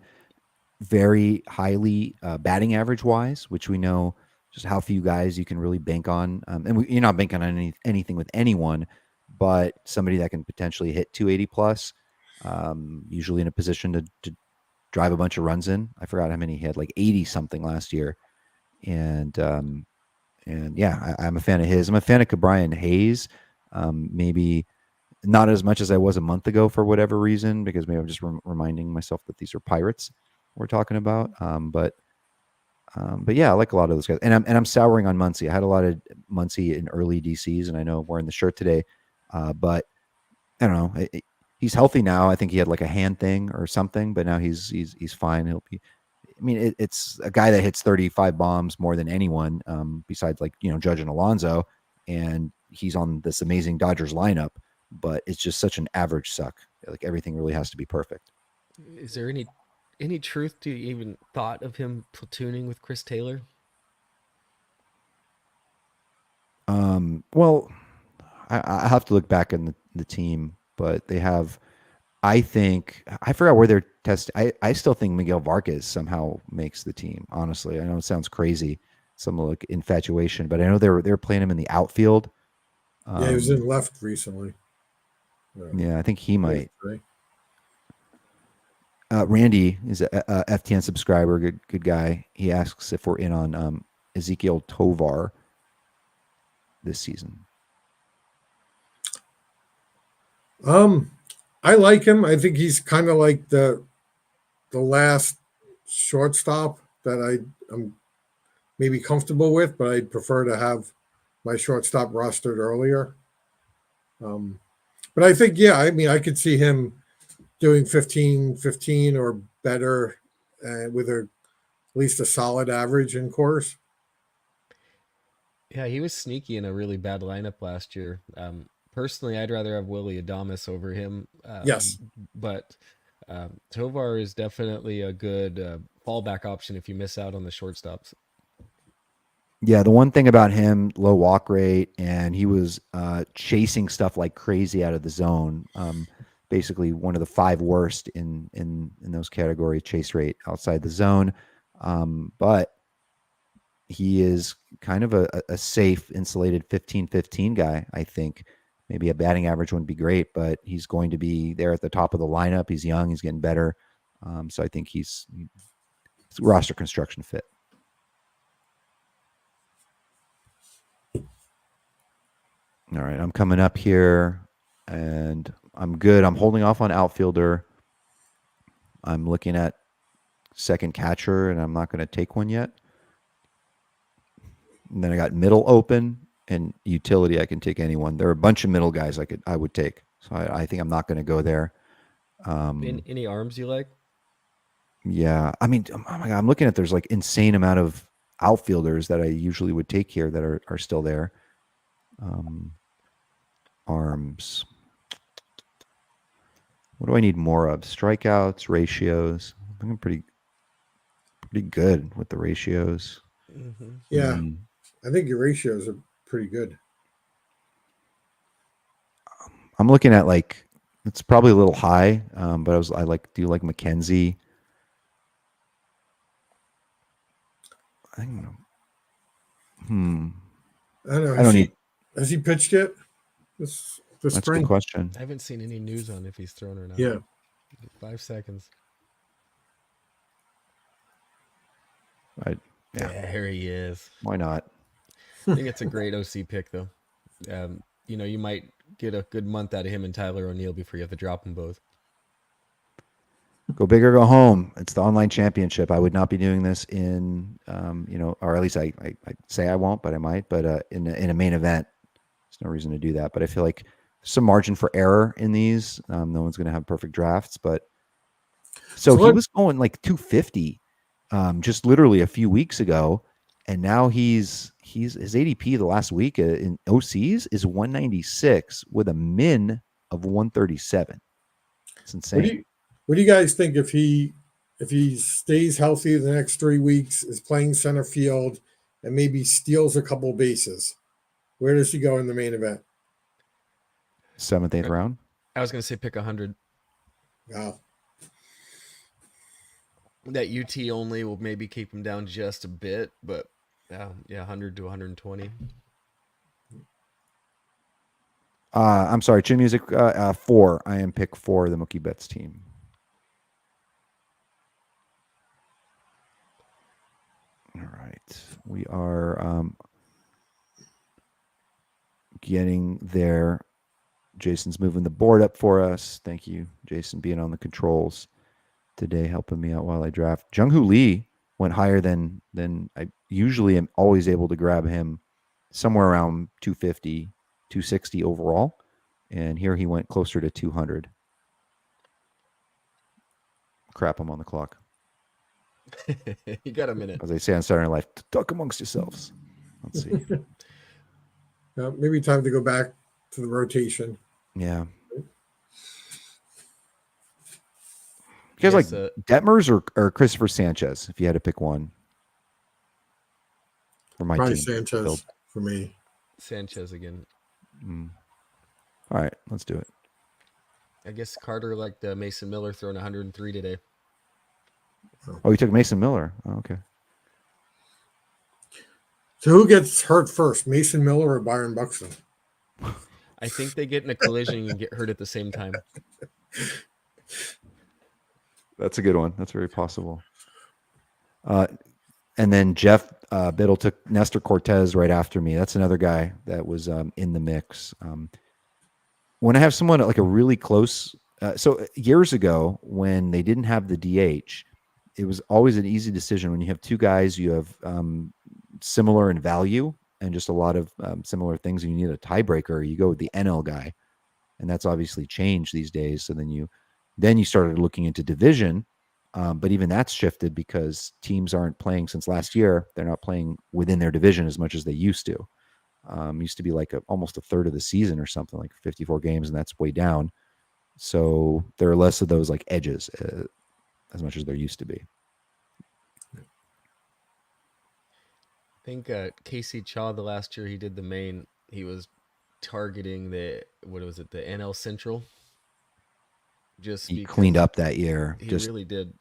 very highly batting average wise, which we know just how few guys you can really bank on. And you're not banking on anything with anyone, but somebody that can potentially hit 280 plus, usually in a position to drive a bunch of runs in. I forgot how many he had, like 80 something last year. And yeah, I'm a fan of his. I'm a fan of Cabrian Hayes. Maybe not as much as I was a month ago for whatever reason, because maybe I'm just reminding myself that these are Pirates we're talking about. But yeah, I like a lot of those guys, and I'm souring on Muncy. I had a lot of Muncy in early DCs, and I know I'm wearing the shirt today, but I don't know. He's healthy now. I think he had like a hand thing or something, but now he's fine. He'll be. It's a guy that hits 35 bombs more than anyone, besides Judge and Alonso, and he's on this amazing Dodgers lineup. But it's just such an average suck. Like everything really has to be perfect. Is there any truth to even thought of him platooning with Chris Taylor? Well, I have to look back in the team, but they have. I forgot where they're testing. I still think Miguel Vargas somehow makes the team. Honestly, I know it sounds crazy, some like infatuation, but I know they're playing him in the outfield. Yeah, he was in left recently. Yeah, I think he might. Randy is a FTN subscriber, good guy. He asks if we're in on Ezekiel Tovar this season. I like him. I think he's kind of like the last shortstop that I'm maybe comfortable with, but I'd prefer to have my shortstop rostered earlier. But I think, yeah, I could see him doing 15 or better with at least a solid average in course. Yeah, he was sneaky in a really bad lineup last year. Personally, I'd rather have Willie Adames over him. Yes. But Tovar is definitely a good fallback option if you miss out on the shortstops. Yeah, the one thing about him, low walk rate, and he was chasing stuff like crazy out of the zone. Basically, one of the 5 worst in those categories, chase rate outside the zone. But he is kind of a safe, insulated 15-15 guy, I think. maybe a batting average wouldn't be great, but he's going to be there at the top of the lineup. He's young, he's getting better. So I think he's roster construction fit. All right, I'm coming up here, and I'm good. I'm holding off on outfielder. I'm looking at second catcher, and I'm not going to take one yet. And then I got middle open and utility. I can take anyone. There are a bunch of middle guys I would take. So I think I'm not going to go there. Any arms you like? Yeah, I mean, oh my God, I'm looking at there's like insane amount of outfielders that I usually would take here that are still there. Arms. What do I need more of? Strikeouts, ratios. I think I'm pretty good with the ratios. Mm-hmm. Yeah, I think your ratios are pretty good. I'm looking at like it's probably a little high, but do you like McKenzie? I think I don't know. I don't need. Has he pitched yet? This That's a spring? good question. I haven't seen any news on if he's thrown or not. Yeah. 5 seconds. Yeah. There he is. Why not? I think it's a great OC pick, though. You might get a good month out of him and Tyler O'Neill before you have to drop them both. Go big or go home. It's the online championship. I would not be doing this in, or at least I say I won't, but I might. But in a main event, there's no reason to do that. But I feel like some margin for error in these. No one's going to have perfect drafts, but so he was going like 250, just literally a few weeks ago, and now his ADP the last week in OCs is 196 with a min of 137. It's insane. What do you guys think if he stays healthy the next 3 weeks, is playing center field, and maybe steals a couple bases? Where does he go in the main event? 7th, 8th round. I was going to say pick 100. Wow. That UT only will maybe keep him down just a bit, but 100 to 120. I'm sorry, Chin Music 4. I am pick 4 of the Mookie Betts team. All right. We are getting there. Jason's moving the board up for us. Thank you, Jason, being on the controls today, helping me out while I draft. Jung-Hoo Lee went higher than I usually am always able to grab him, somewhere around 250, 260 overall. And here he went closer to 200. Crap, I'm on the clock. You got a minute. As they say on Saturday Night Live, talk amongst yourselves. Let's see. Maybe time to go back to the rotation. Yeah. You guys like Detmers or Christopher Sanchez, if you had to pick one? For my Probably team. Sanchez for me. Sanchez again. All right, let's do it. I guess Carter liked Mason Miller throwing 103 today. Oh, you took Mason Miller. Oh, okay. So who gets hurt first, Mason Miller or Byron Buxton? I think they get in a collision and get hurt at the same time. That's a good one. That's very possible. And then Jeff Biddle took Nestor Cortez right after me. That's another guy that was in the mix. When I have someone like a really close, so years ago when they didn't have the DH, it was always an easy decision. When you have two guys, you have similar in value and just a lot of similar things, and you need a tiebreaker, you go with the NL guy, and that's obviously changed these days. So then you started looking into division, but even that's shifted because teams aren't playing since last year. They're not playing within their division as much as they used to. Used to be like almost a third of the season or something, like 54 games, and that's way down. So there are less of those like edges as much as there used to be. I think Casey Chaw, the last year he did the main, he was targeting the NL Central. He cleaned up that year. He really did.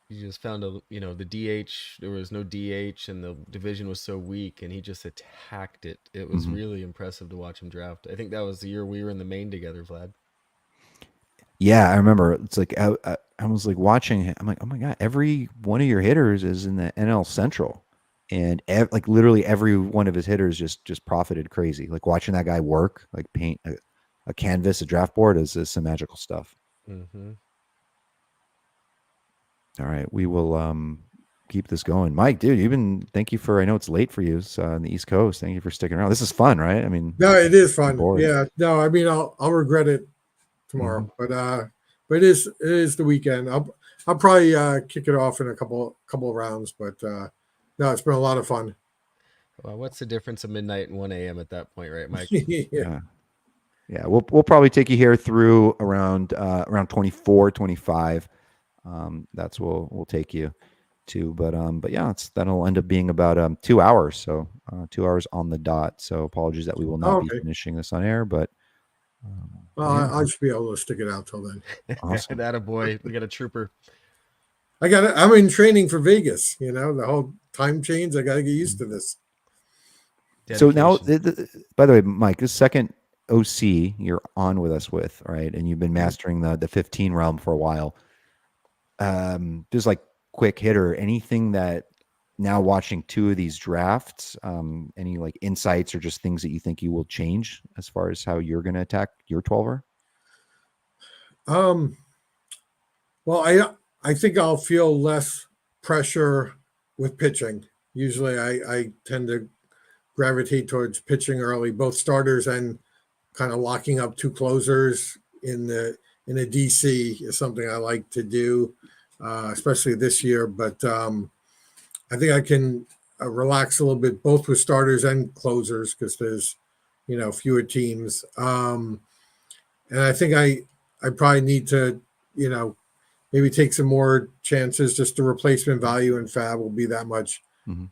He just found the DH. There was no DH, and the division was so weak, and he just attacked it. It was Mhm. really impressive to watch him draft. I think that was the year we were in the main together, Vlad. Yeah, I remember. It's like I was like watching him. I'm like, oh my god, every one of your hitters is in the NL Central, and like literally every one of his hitters just profited crazy. Like watching that guy work, like paint a canvas, a draft board is some magical stuff. Mm-hmm. All right, we will keep this going, Mike. Dude, thank you for. I know it's late for you on the East Coast. Thank you for sticking around. This is fun, right? I mean, No, it is I'm fun. bored. Yeah. No, I mean, I'll regret it tomorrow, but it is the weekend. I'll probably kick it off in a couple of rounds, but no, it's been a lot of fun. Well, what's the difference of midnight and 1 a.m. at that point, right, Mike? Yeah. Yeah, we'll probably take you here through around 24, 25. That's we'll take you to, but yeah, that'll end up being about 2 hours, so 2 hours on the dot. So apologies that we will not be Okay. finishing this on air, but Well, yeah, I should be able to stick it out till then. awesome. That a boy. We got a trooper. I'm in training for Vegas. The whole time change. I got to get used to this. So now, Dedication. by the way, Mike, this second OC you're on with us with, right, and you've been mastering the 15 realm for a while. Just like quick hitter, anything that now watching two of these drafts, any like insights or just things that you think you will change as far as how you're going to attack your 12er? Well, I think I'll feel less pressure with pitching. Usually, I tend to gravitate towards pitching early, both starters and kind of locking up two closers in a DC is something I like to do, especially this year. But I think I can relax a little bit, both with starters and closers, because there's fewer teams. And I think I probably need to maybe take some more chances. Just the replacement value in Fab will be that much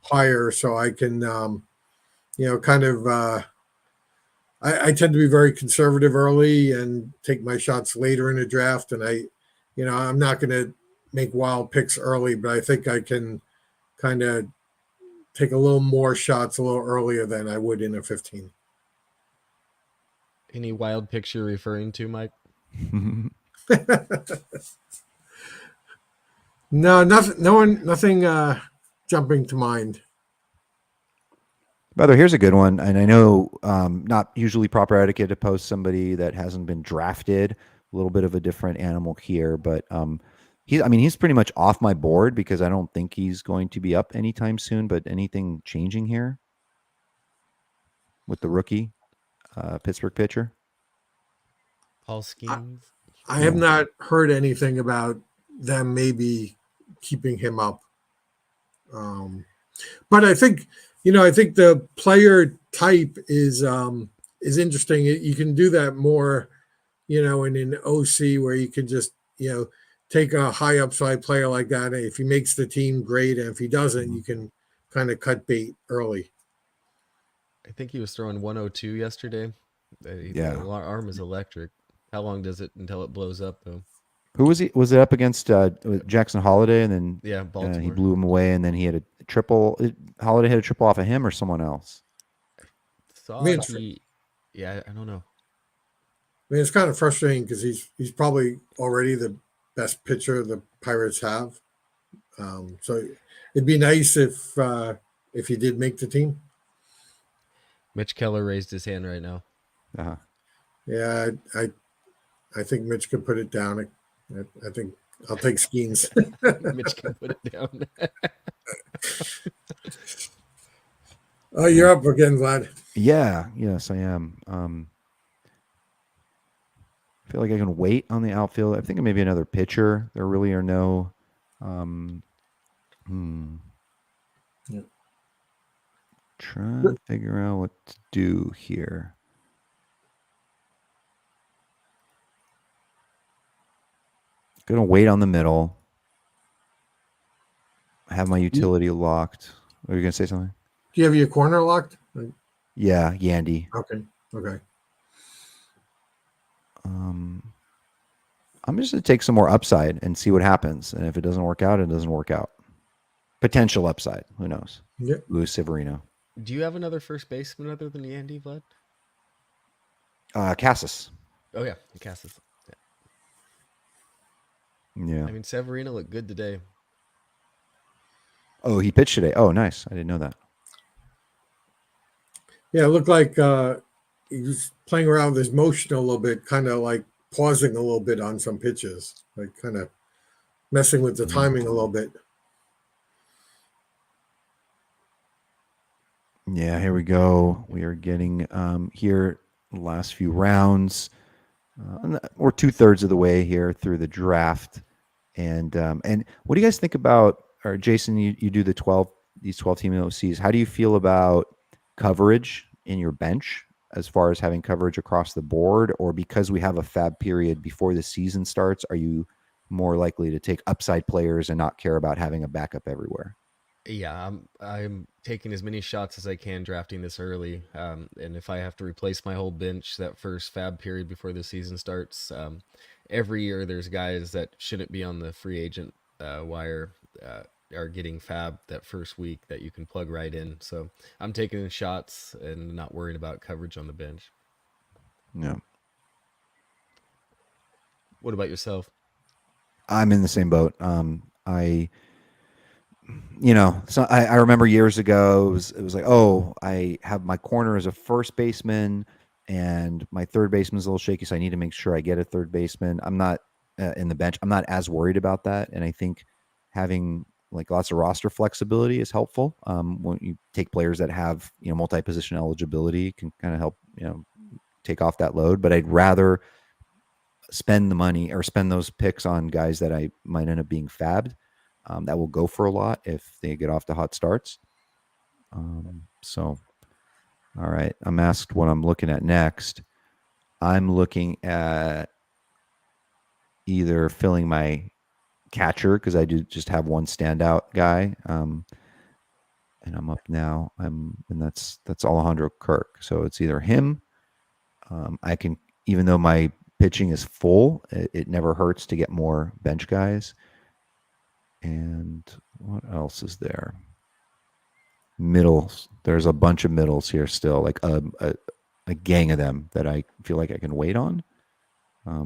higher, so I can kind of. I tend to be very conservative early and take my shots later in the draft, and I'm not going to make wild picks early, but I think I can kind of take a little more shots a little earlier than I would in a 15. Any wild picks you're referring to, Mike? No, nothing jumping to mind. By the way, here's a good one, and I know not usually proper etiquette to post somebody that hasn't been drafted. A little bit of a different animal here, but he's pretty much off my board because I don't think he's going to be up anytime soon. But anything changing here with the rookie Pittsburgh pitcher? Paul Skeens? I have not heard anything about them maybe keeping him up. But I think the player type is interesting. You can do that more, in an OC where you can just take a high upside player like that. And if he makes the team, great, and if he doesn't, you can kind of cut bait early. I think he was throwing 102 yesterday. Yeah. The arm is electric. How long does it until it blows up, though? Who was he? Was it up against Jackson Holiday, and then Baltimore. He blew him away, and then he had a triple. Holiday had a triple off of him or someone else. I don't know. I mean, it's kind of frustrating because he's probably already the best pitcher the Pirates have. So it'd be nice if he did make the team. Mitch Keller raised his hand right now. Uh-huh. Yeah, I think Mitch could put it down. I think I'll take Skeens. Mitch can put it down. Oh, you're up again, Vlad. Yeah, yes, I am. I feel like I can wait on the outfield. I think maybe another pitcher. There really are no. Trying to figure out what to do here. Gonna wait on the middle. I have my utility locked. Are you gonna say something? Do you have your corner locked? Yeah, Yandy. Okay. I'm just going to take some more upside and see what happens. And if it doesn't work out, it doesn't work out. Potential upside. Who knows? Yeah. Luis Severino. Do you have another first baseman other than Yandy, Vlad? Cassis. Oh yeah, Cassis. Yeah. I mean, Severino looked good today. Oh, he pitched today. Oh, nice. I didn't know that. Yeah, it looked like he was playing around with his motion a little bit, kind of like pausing a little bit on some pitches, like kind of messing with the timing a little bit. Yeah, here we go. We are getting here the last few rounds. We're 2/3 of the way here through the draft. And what do you guys think about, or Jason, you do these 12 team OCs. How do you feel about coverage in your bench as far as having coverage across the board? Or because we have a fab period before the season starts, are you more likely to take upside players and not care about having a backup everywhere? Yeah, I'm taking as many shots as I can drafting this early. And if I have to replace my whole bench that first fab period before the season starts, every year there's guys that shouldn't be on the free agent wire are getting fab that first week that you can plug right in. So I'm taking shots and not worrying about coverage on the bench. Yeah. What about yourself? I'm in the same boat. So I remember years ago, it was like, oh, I have my corner as a first baseman and my third baseman's a little shaky, so I need to make sure I get a third baseman. I'm not in the bench. I'm not as worried about that. And I think having like lots of roster flexibility is helpful. When you take players that have, multi-position eligibility, can kind of help, take off that load. But I'd rather spend the money or spend those picks on guys that I might end up being fabbed. That will go for a lot if they get off to hot starts. All right. I'm asked what I'm looking at next. I'm looking at either filling my catcher because I do just have one standout guy. And I'm up now. And that's Alejandro Kirk. So it's either him. I can, even though my pitching is full, it never hurts to get more bench guys. And what else is there? Middles. There's a bunch of middles here still, like a gang of them that I feel like I can wait on.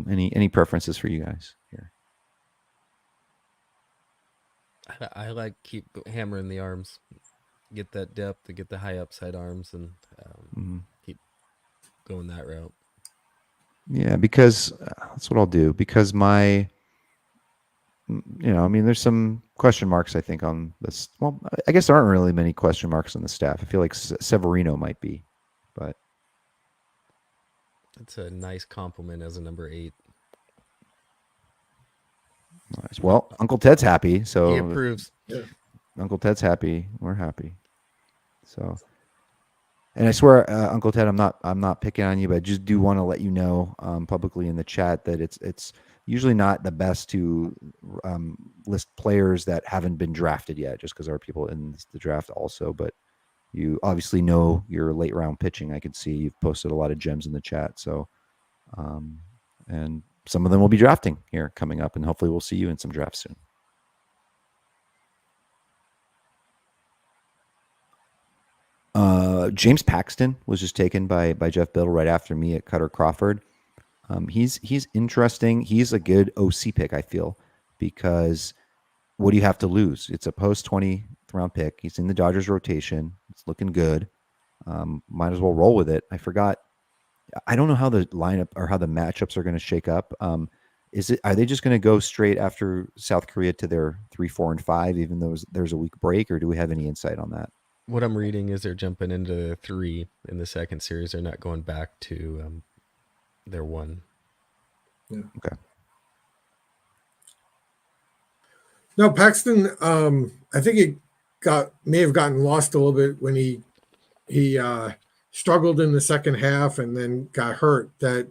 Any preferences for you guys here? I like keep hammering the arms, get that depth, to get the high upside arms, and keep going that route. Yeah, because that's what I'll do. Because there's some question marks, I think, on this. Well, I guess there aren't really many question marks on the staff. I feel like Severino might be, but That's a nice compliment as a number 8. nice. Well, Uncle Ted's happy, so He approves. Yeah. Uncle Ted's happy. We're happy. So, and I swear, Uncle Ted, I'm not picking on you, but I just do want to let you know publicly in the chat that it's usually not the best to list players that haven't been drafted yet, just because there are people in the draft also. But you obviously know your late round pitching. I can see you've posted a lot of gems in the chat. So, and some of them will be drafting here coming up, and hopefully we'll see you in some drafts soon. James Paxton was just taken by Jeff Biddle right after me at Cutter Crawford. He's interesting. He's a good OC pick, I feel, because what do you have to lose? It's a post 20th round pick. He's in the Dodgers rotation. It's looking good. Might as well roll with it. I forgot. I don't know how the lineup or how the matchups are going to shake up. Are they just going to go straight after South Korea to their 3, 4, and 5, even though there's a week break, or do we have any insight on that? What I'm reading is they're jumping into 3 in the second series. They're not going back to their 1. Yeah. Okay. No, Paxton. I think he may have gotten lost a little bit when he struggled in the second half and then got hurt. That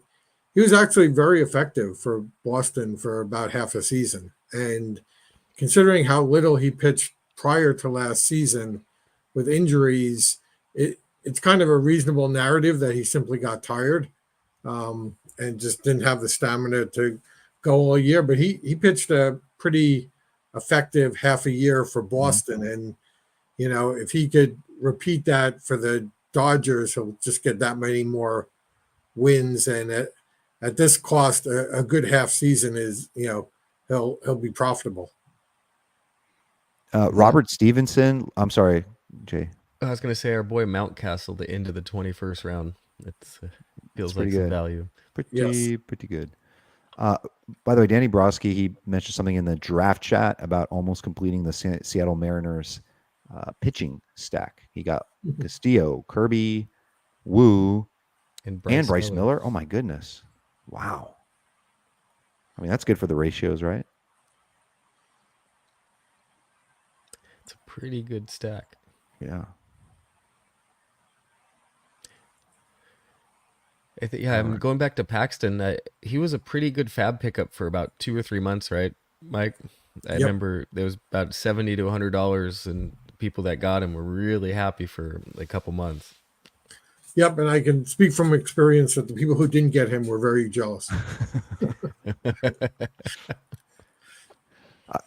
he was actually very effective for Boston for about half a season, and considering how little he pitched prior to last season with injuries, it's kind of a reasonable narrative that he simply got tired and just didn't have the stamina to go all year, but he pitched a pretty effective half a year for Boston. And, if he could repeat that for the Dodgers, he'll just get that many more wins. And at this cost, a good half season is, he'll be profitable. Robert Stevenson. I'm sorry, Jay. I was going to say our boy Mountcastle, the end of the 21st round. It feels like some value. Pretty good. By the way, Danny Broski, he mentioned something in the draft chat about almost completing the Seattle Mariners pitching stack. He got Castillo, Kirby, Wu, and Bryce Miller. Oh my goodness. Wow. I mean, that's good for the ratios, right? It's a pretty good stack. Yeah. I'm going back to Paxton. He was a pretty good fab pickup for about 2 or 3 months, right, Mike? I remember there was about $70 to $100, and people that got him were really happy for a couple months. Yep, and I can speak from experience that the people who didn't get him were very jealous.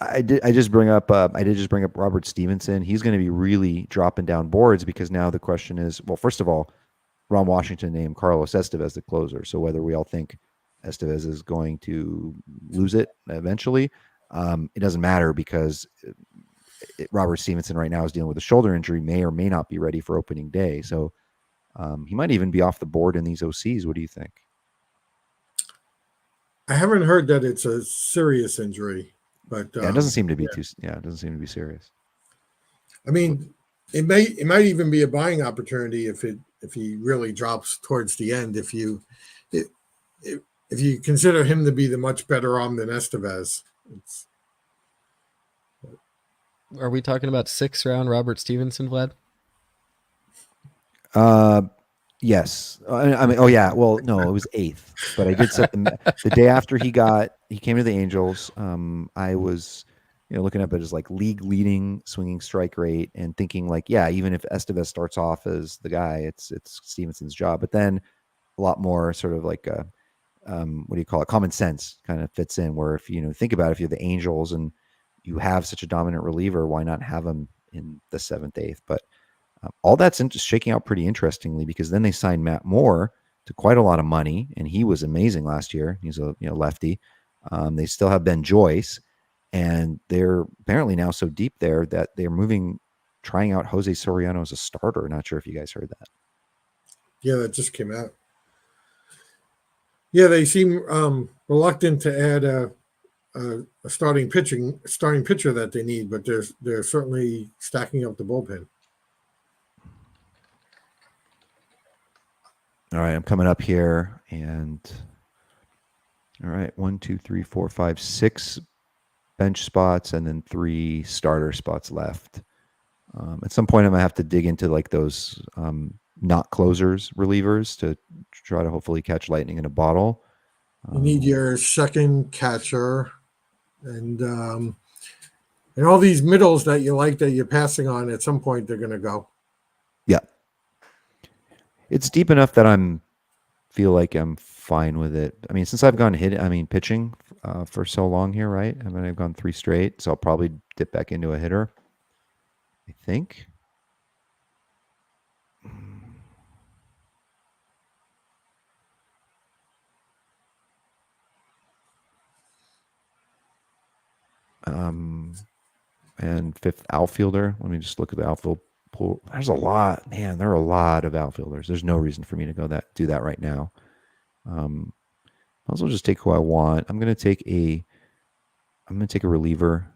I did just bring up Robert Stevenson. He's going to be really dropping down boards because now the question is, well, first of all, Ron Washington named Carlos Estevez the closer. So whether we all think Estevez is going to lose it eventually, it doesn't matter because Robert Stevenson right now is dealing with a shoulder injury, may or may not be ready for opening day. So he might even be off the board in these OCs. What do you think? I haven't heard that it's a serious injury, but it doesn't seem to be it doesn't seem to be serious. I mean, it might even be a buying opportunity if he really drops towards the end. If you consider him to be the much better arm than Estevez. Are we talking about 6th round Robert Stevenson, Vlad? Yes. I mean, oh yeah. Well, no, it was 8th, but I did set the day after he came to the Angels. I was, looking up at his league leading swinging strike rate and thinking even if Estevez starts off as the guy, it's Stevenson's job. But then a lot more sort of what do you call it? Common sense kind of fits in where if think about it, if you're the Angels and you have such a dominant reliever, why not have him in the 7th, 8th? But all that's shaking out pretty interestingly because then they signed Matt Moore to quite a lot of money, and he was amazing last year. He's a lefty. They still have Ben Joyce, and they're apparently now so deep there that they're trying out Jose Soriano as a starter. Not sure if you guys heard that. Yeah, that just came out. Yeah, they seem reluctant to add a starting pitcher that they need, but they're certainly stacking up the bullpen. All right, I'm coming up here, and all right, 1, 2, 3, 4, 5, 6 bench spots, and then 3 starter spots left. At some point, I'm gonna have to dig into those not closers relievers to try to hopefully catch lightning in a bottle. You need your second catcher, and all these middles that you like that you're passing on. At some point, they're gonna go. Yeah. It's deep enough that feel like I'm fine with it. I mean, since I've gone pitching for so long here, right? I mean, I've gone 3 straight, so I'll probably dip back into a hitter, I think. And 5th outfielder. Let me just look at the outfield pool. There's a lot, man. There are a lot of outfielders. There's no reason for me to do that right now. I'll also just take who I want. I'm gonna take a reliever,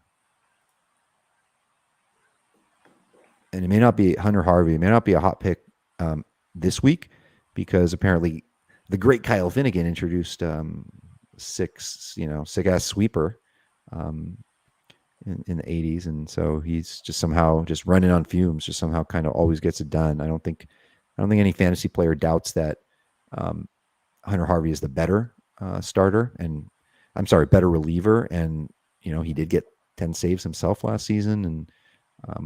and it may not be Hunter Harvey. It may not be a hot pick this week because apparently the great Kyle Finnegan introduced sick ass sweeper in the 80s, and so he's just somehow just running on fumes, just somehow kind of always gets it done. I don't think any fantasy player doubts that Hunter Harvey is the better better reliever, and he did get 10 saves himself last season and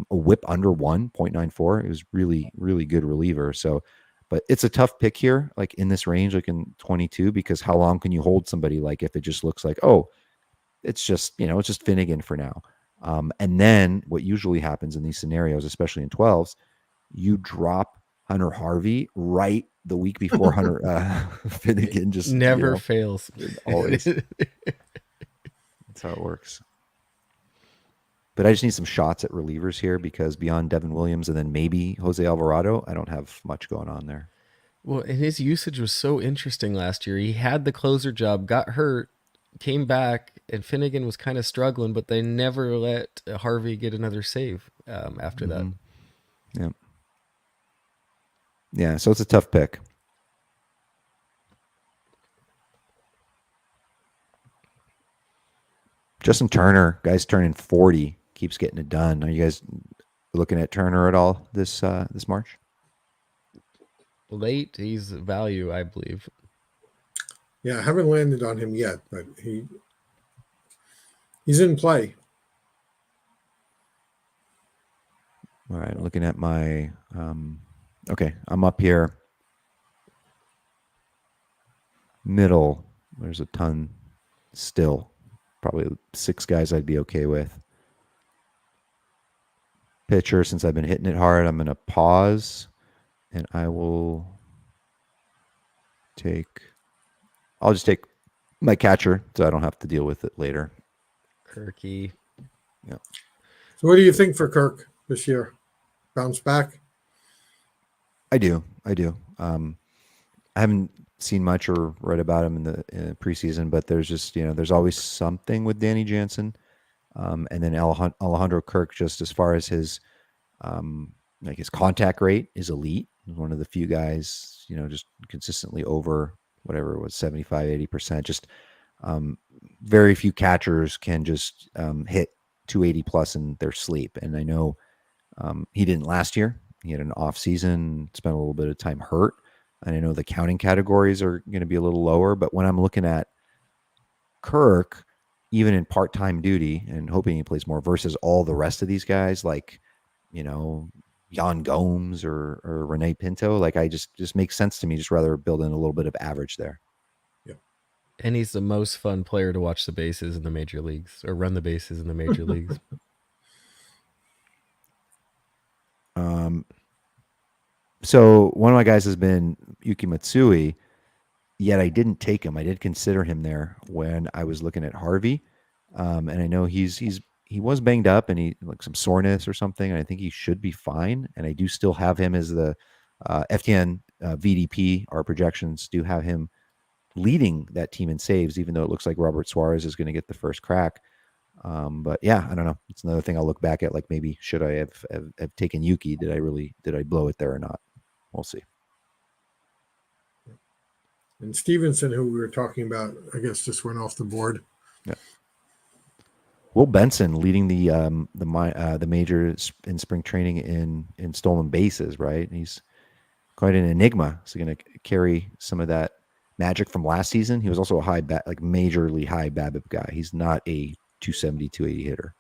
a whip under 1.94. It was really, really good reliever. So But it's a tough pick here, like in this range, like in 22, because how long can you hold somebody? Like if it just looks like, oh, it's just, it's just Finnegan for now. And then what usually happens in these scenarios, especially in 12s, you drop Hunter Harvey right the week before Hunter Finnegan. Just never fails. Always. That's how it works. But I just need some shots at relievers here because beyond Devin Williams and then maybe Jose Alvarado, I don't have much going on there. Well, and his usage was so interesting last year. He had the closer job, got hurt, came back, and Finnegan was kind of struggling, but they never let Harvey get another save after that. Yeah. Yeah, so it's a tough pick. Justin Turner, guy's turning 40, keeps getting it done. Are you guys looking at Turner at all this March? Late, he's value, I believe. Yeah, I haven't landed on him yet, but he's in play. All right, looking at my okay, I'm up here. Middle, there's a ton still. Probably 6 guys I'd be okay with. Pitcher, since I've been hitting it hard, I'm going to pause, and I'll just take my catcher so I don't have to deal with it later. Kirky. Yeah. So what do you think for Kirk this year? Bounce back? I do. I haven't seen much or read about him in the preseason, but there's just, there's always something with Danny Jansen. And then Alejandro Kirk, just as far as his his contact rate is elite. He's one of the few guys, just consistently over whatever it was, 75, 80%. Just very few catchers can just hit 280 plus in their sleep. And I know he didn't last year. He had an off season, spent a little bit of time hurt. And I know the counting categories are going to be a little lower, but when I'm looking at Kirk, even in part-time duty and hoping he plays more versus all the rest of these guys, like, Jan Gomes or Rene Pinto, like I just makes sense to me. Just rather build in a little bit of average there. Yeah. And he's the most fun player to watch the bases in the major leagues or run the bases in the major leagues. So one of my guys has been Yuki Matsui, yet I didn't take him. I did consider him there when I was looking at Harvey. And I know he was banged up and he like some soreness or something. And I think he should be fine. And I do still have him as the FTN VDP. Our projections do have him leading that team in saves, even though it looks like Robert Suarez is going to get the first crack. But yeah, I don't know. It's another thing I'll look back at. Like maybe should I have taken Yuki? Did I blow it there or not? We'll see. And Stevenson, who we were talking about, I guess just went off the board. Yeah. Will Benson leading the majors in spring training in stolen bases, right? He's quite an enigma. So going to carry some of that magic from last season. He was also a majorly high BABIP guy. He's not a 270, 280 hitter.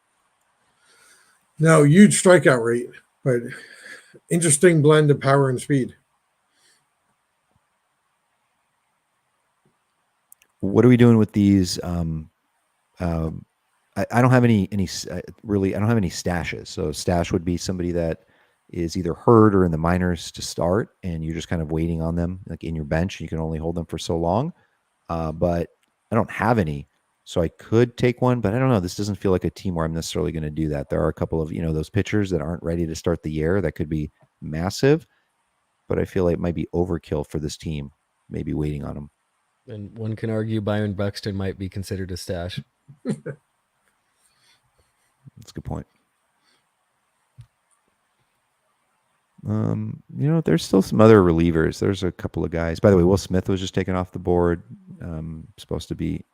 No, huge strikeout rate, but interesting blend of power and speed. What are we doing with these? I don't have any really. I don't have any stashes. So stash would be somebody that is either hurt or in the minors to start, and you're just kind of waiting on them, like in your bench. You can only hold them for so long. But I don't have any, so I could take one. But I don't know. This doesn't feel like a team where I'm necessarily going to do that. There are a couple of those pitchers that aren't ready to start the year that could be massive, but I feel like it might be overkill for this team. Maybe waiting on them. And one can argue Byron Buxton might be considered a stash. That's a good point. There's still some other relievers. There's a couple of guys. By the way, Will Smith was just taken off the board. Supposed to be.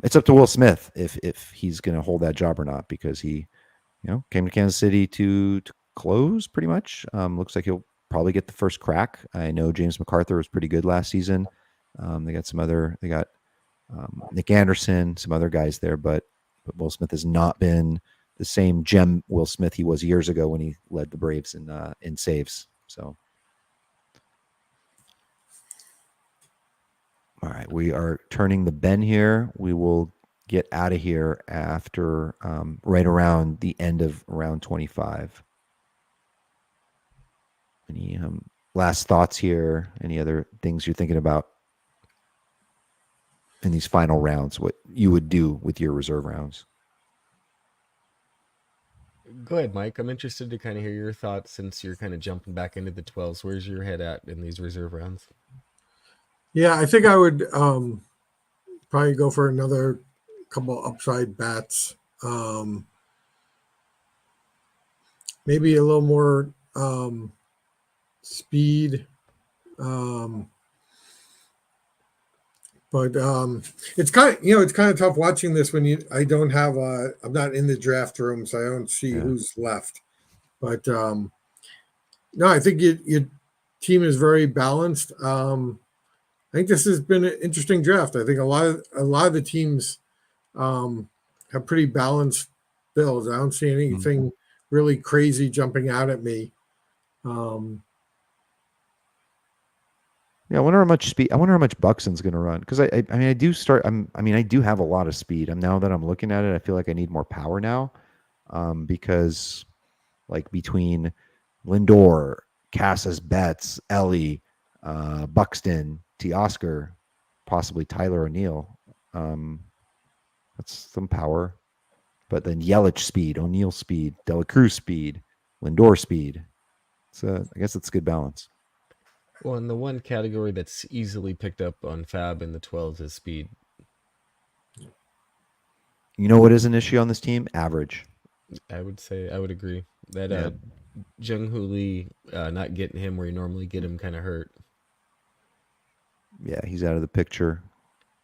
It's up to Will Smith if he's going to hold that job or not, because he, came to Kansas City to close pretty much. Looks like he'll probably get the first crack. I know James MacArthur was pretty good last season. They got Nick Anderson, some other guys there, but Will Smith has not been the same gem Will Smith he was years ago when he led the Braves in saves. So All right, we are turning the bend here. We will get out of here after right around the end of round 25. Any last thoughts here? Any other things you're thinking about in these final rounds? What you would do with your reserve rounds? Go ahead, Mike. I'm interested to kind of hear your thoughts since you're kind of jumping back into the 12s. Where's your head at in these reserve rounds? Yeah, I think I would probably go for another couple upside bats. Maybe a little more speed. But it's kind of tough watching this when I don't have I'm not in the draft room, so I don't see who's left. But no, I think your team is very balanced. I think this has been an interesting draft. I think a lot of the teams have pretty balanced builds. I don't see anything really crazy jumping out at me. Yeah, I wonder how much speed. I wonder how much Buxton's going to run because I mean I do start. I do have a lot of speed. Now that I'm looking at it, I feel like I need more power now, because like between Lindor, Casas, Betts, Ellie, Buxton, Teoscar, possibly Tyler O'Neill. That's some power. But then Yelich speed, O'Neill speed, Dela Cruz speed, Lindor speed. So I guess it's a good balance. Well, and the one category that's easily picked up on Fab in the 12s is speed. You know what is an issue on this team? Average. I would agree. That Jung-Hoo Lee, not getting him where you normally get him kind of hurt. Yeah, he's out of the picture.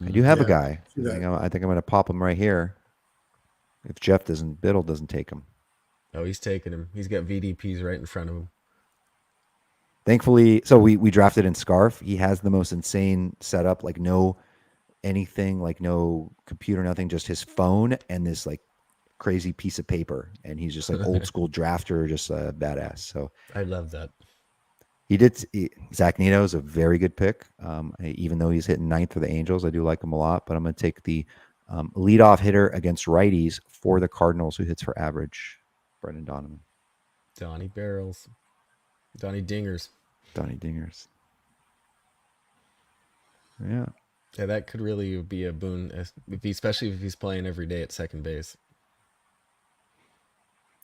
I do have a guy. I think I'm going to pop him right here. If Biddle doesn't take him. Oh, he's taking him. He's got VDPs right in front of him. Thankfully, so we drafted in Scarf. He has the most insane setup, like no anything, like no computer, nothing, just his phone and this like crazy piece of paper. And he's just like old school drafter, just a badass. So I love that. Zach Neto is a very good pick. Even though he's hitting 9th for the Angels, I do like him a lot. But I'm going to take the leadoff hitter against righties for the Cardinals, who hits for average, Brendan Donovan. Donnie Barrels. Donnie Dingers. Yeah. Yeah, that could really be a boon, especially if he's playing every day at second base.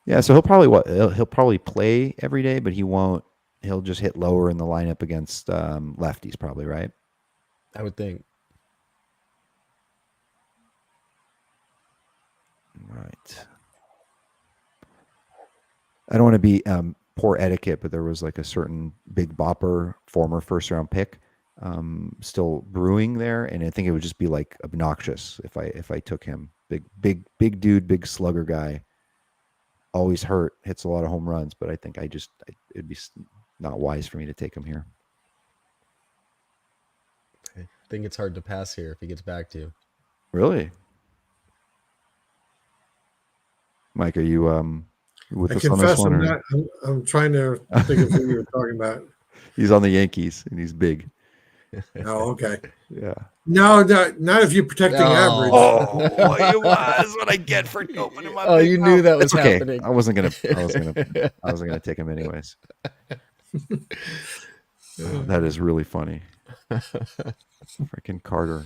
Yeah, so he'll probably play every day, but he won't. He'll just hit lower in the lineup against lefties, probably, right? I would think. Right. I don't want to be poor etiquette, but there was like a certain big bopper former first round pick still brewing there, and I think it would just be like obnoxious if I took him. Big dude, big slugger guy, always hurt, hits a lot of home runs, but I think it'd be not wise for me to take him here. I think it's hard to pass here if he gets back to you. Really? Mike, are you with I us on this confess one? I'm trying to think of who you're talking about. He's on the Yankees and he's big. Oh, okay. Yeah. No, not if you're protecting average. Oh, it was what I get for opening my. You knew that was okay. happening. I wasn't gonna take him anyways. That is really funny. Freaking Carter.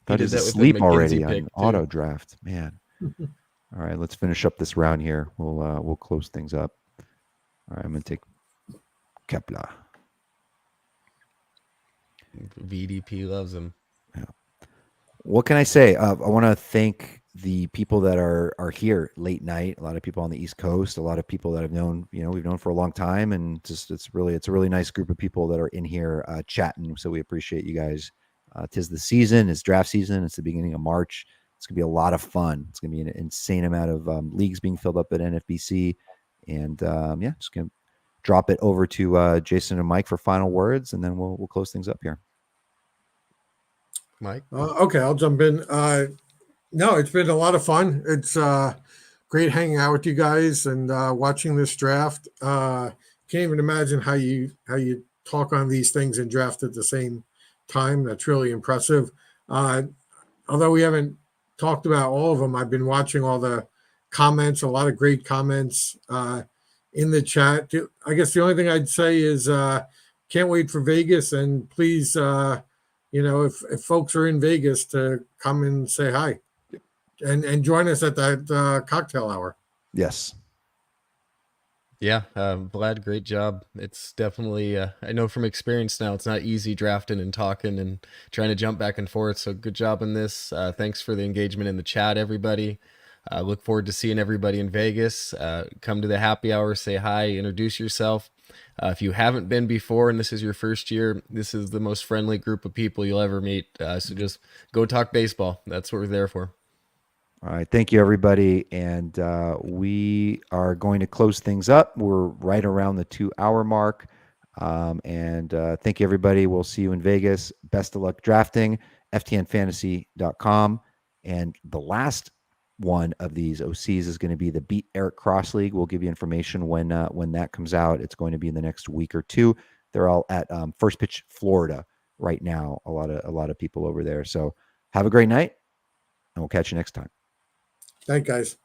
That is asleep already on auto draft, man. All right, let's finish up this round here. We'll close things up. All right, I'm gonna take Kepler. VDP loves him. Yeah. What can I say? I want to thank the people that are here late night. A lot of people on the East Coast. A lot of people that I've known. We've known for a long time, and just it's a really nice group of people that are in here chatting. So we appreciate you guys. 'Tis the season. It's draft season. It's the beginning of March. It's gonna be a lot of fun. It's gonna be an insane amount of leagues being filled up at NFBC, and just gonna drop it over to Jason and Mike for final words, and then we'll close things up here. Mike? Okay, I'll jump in. No, it's been a lot of fun. It's great hanging out with you guys and watching this draft. Can't even imagine how you talk on these things and draft at the same time. That's really impressive. Although we haven't talked about all of them, I've been watching all the comments, a lot of great comments in the chat. I guess the only thing I'd say is can't wait for Vegas, and please, if folks are in Vegas, to come and say hi and join us at that cocktail hour. Yes. Yeah, Vlad, great job. It's definitely, I know from experience now, it's not easy drafting and talking and trying to jump back and forth. So good job in this. Thanks for the engagement in the chat, everybody. Look forward to seeing everybody in Vegas. Come to the happy hour, say hi, introduce yourself. If you haven't been before and this is your first year, this is the most friendly group of people you'll ever meet. So just go talk baseball. That's what we're there for. All right. Thank you, everybody. And we are going to close things up. We're right around the 2-hour mark. Thank you, everybody. We'll see you in Vegas. Best of luck drafting, ftnfantasy.com. And the last one of these OCs is going to be the Beat Eric Cross League. We'll give you information when that comes out. It's going to be in the next week or two. They're all at First Pitch, Florida right now. A lot of people over there. So have a great night, and we'll catch you next time. Thanks, guys.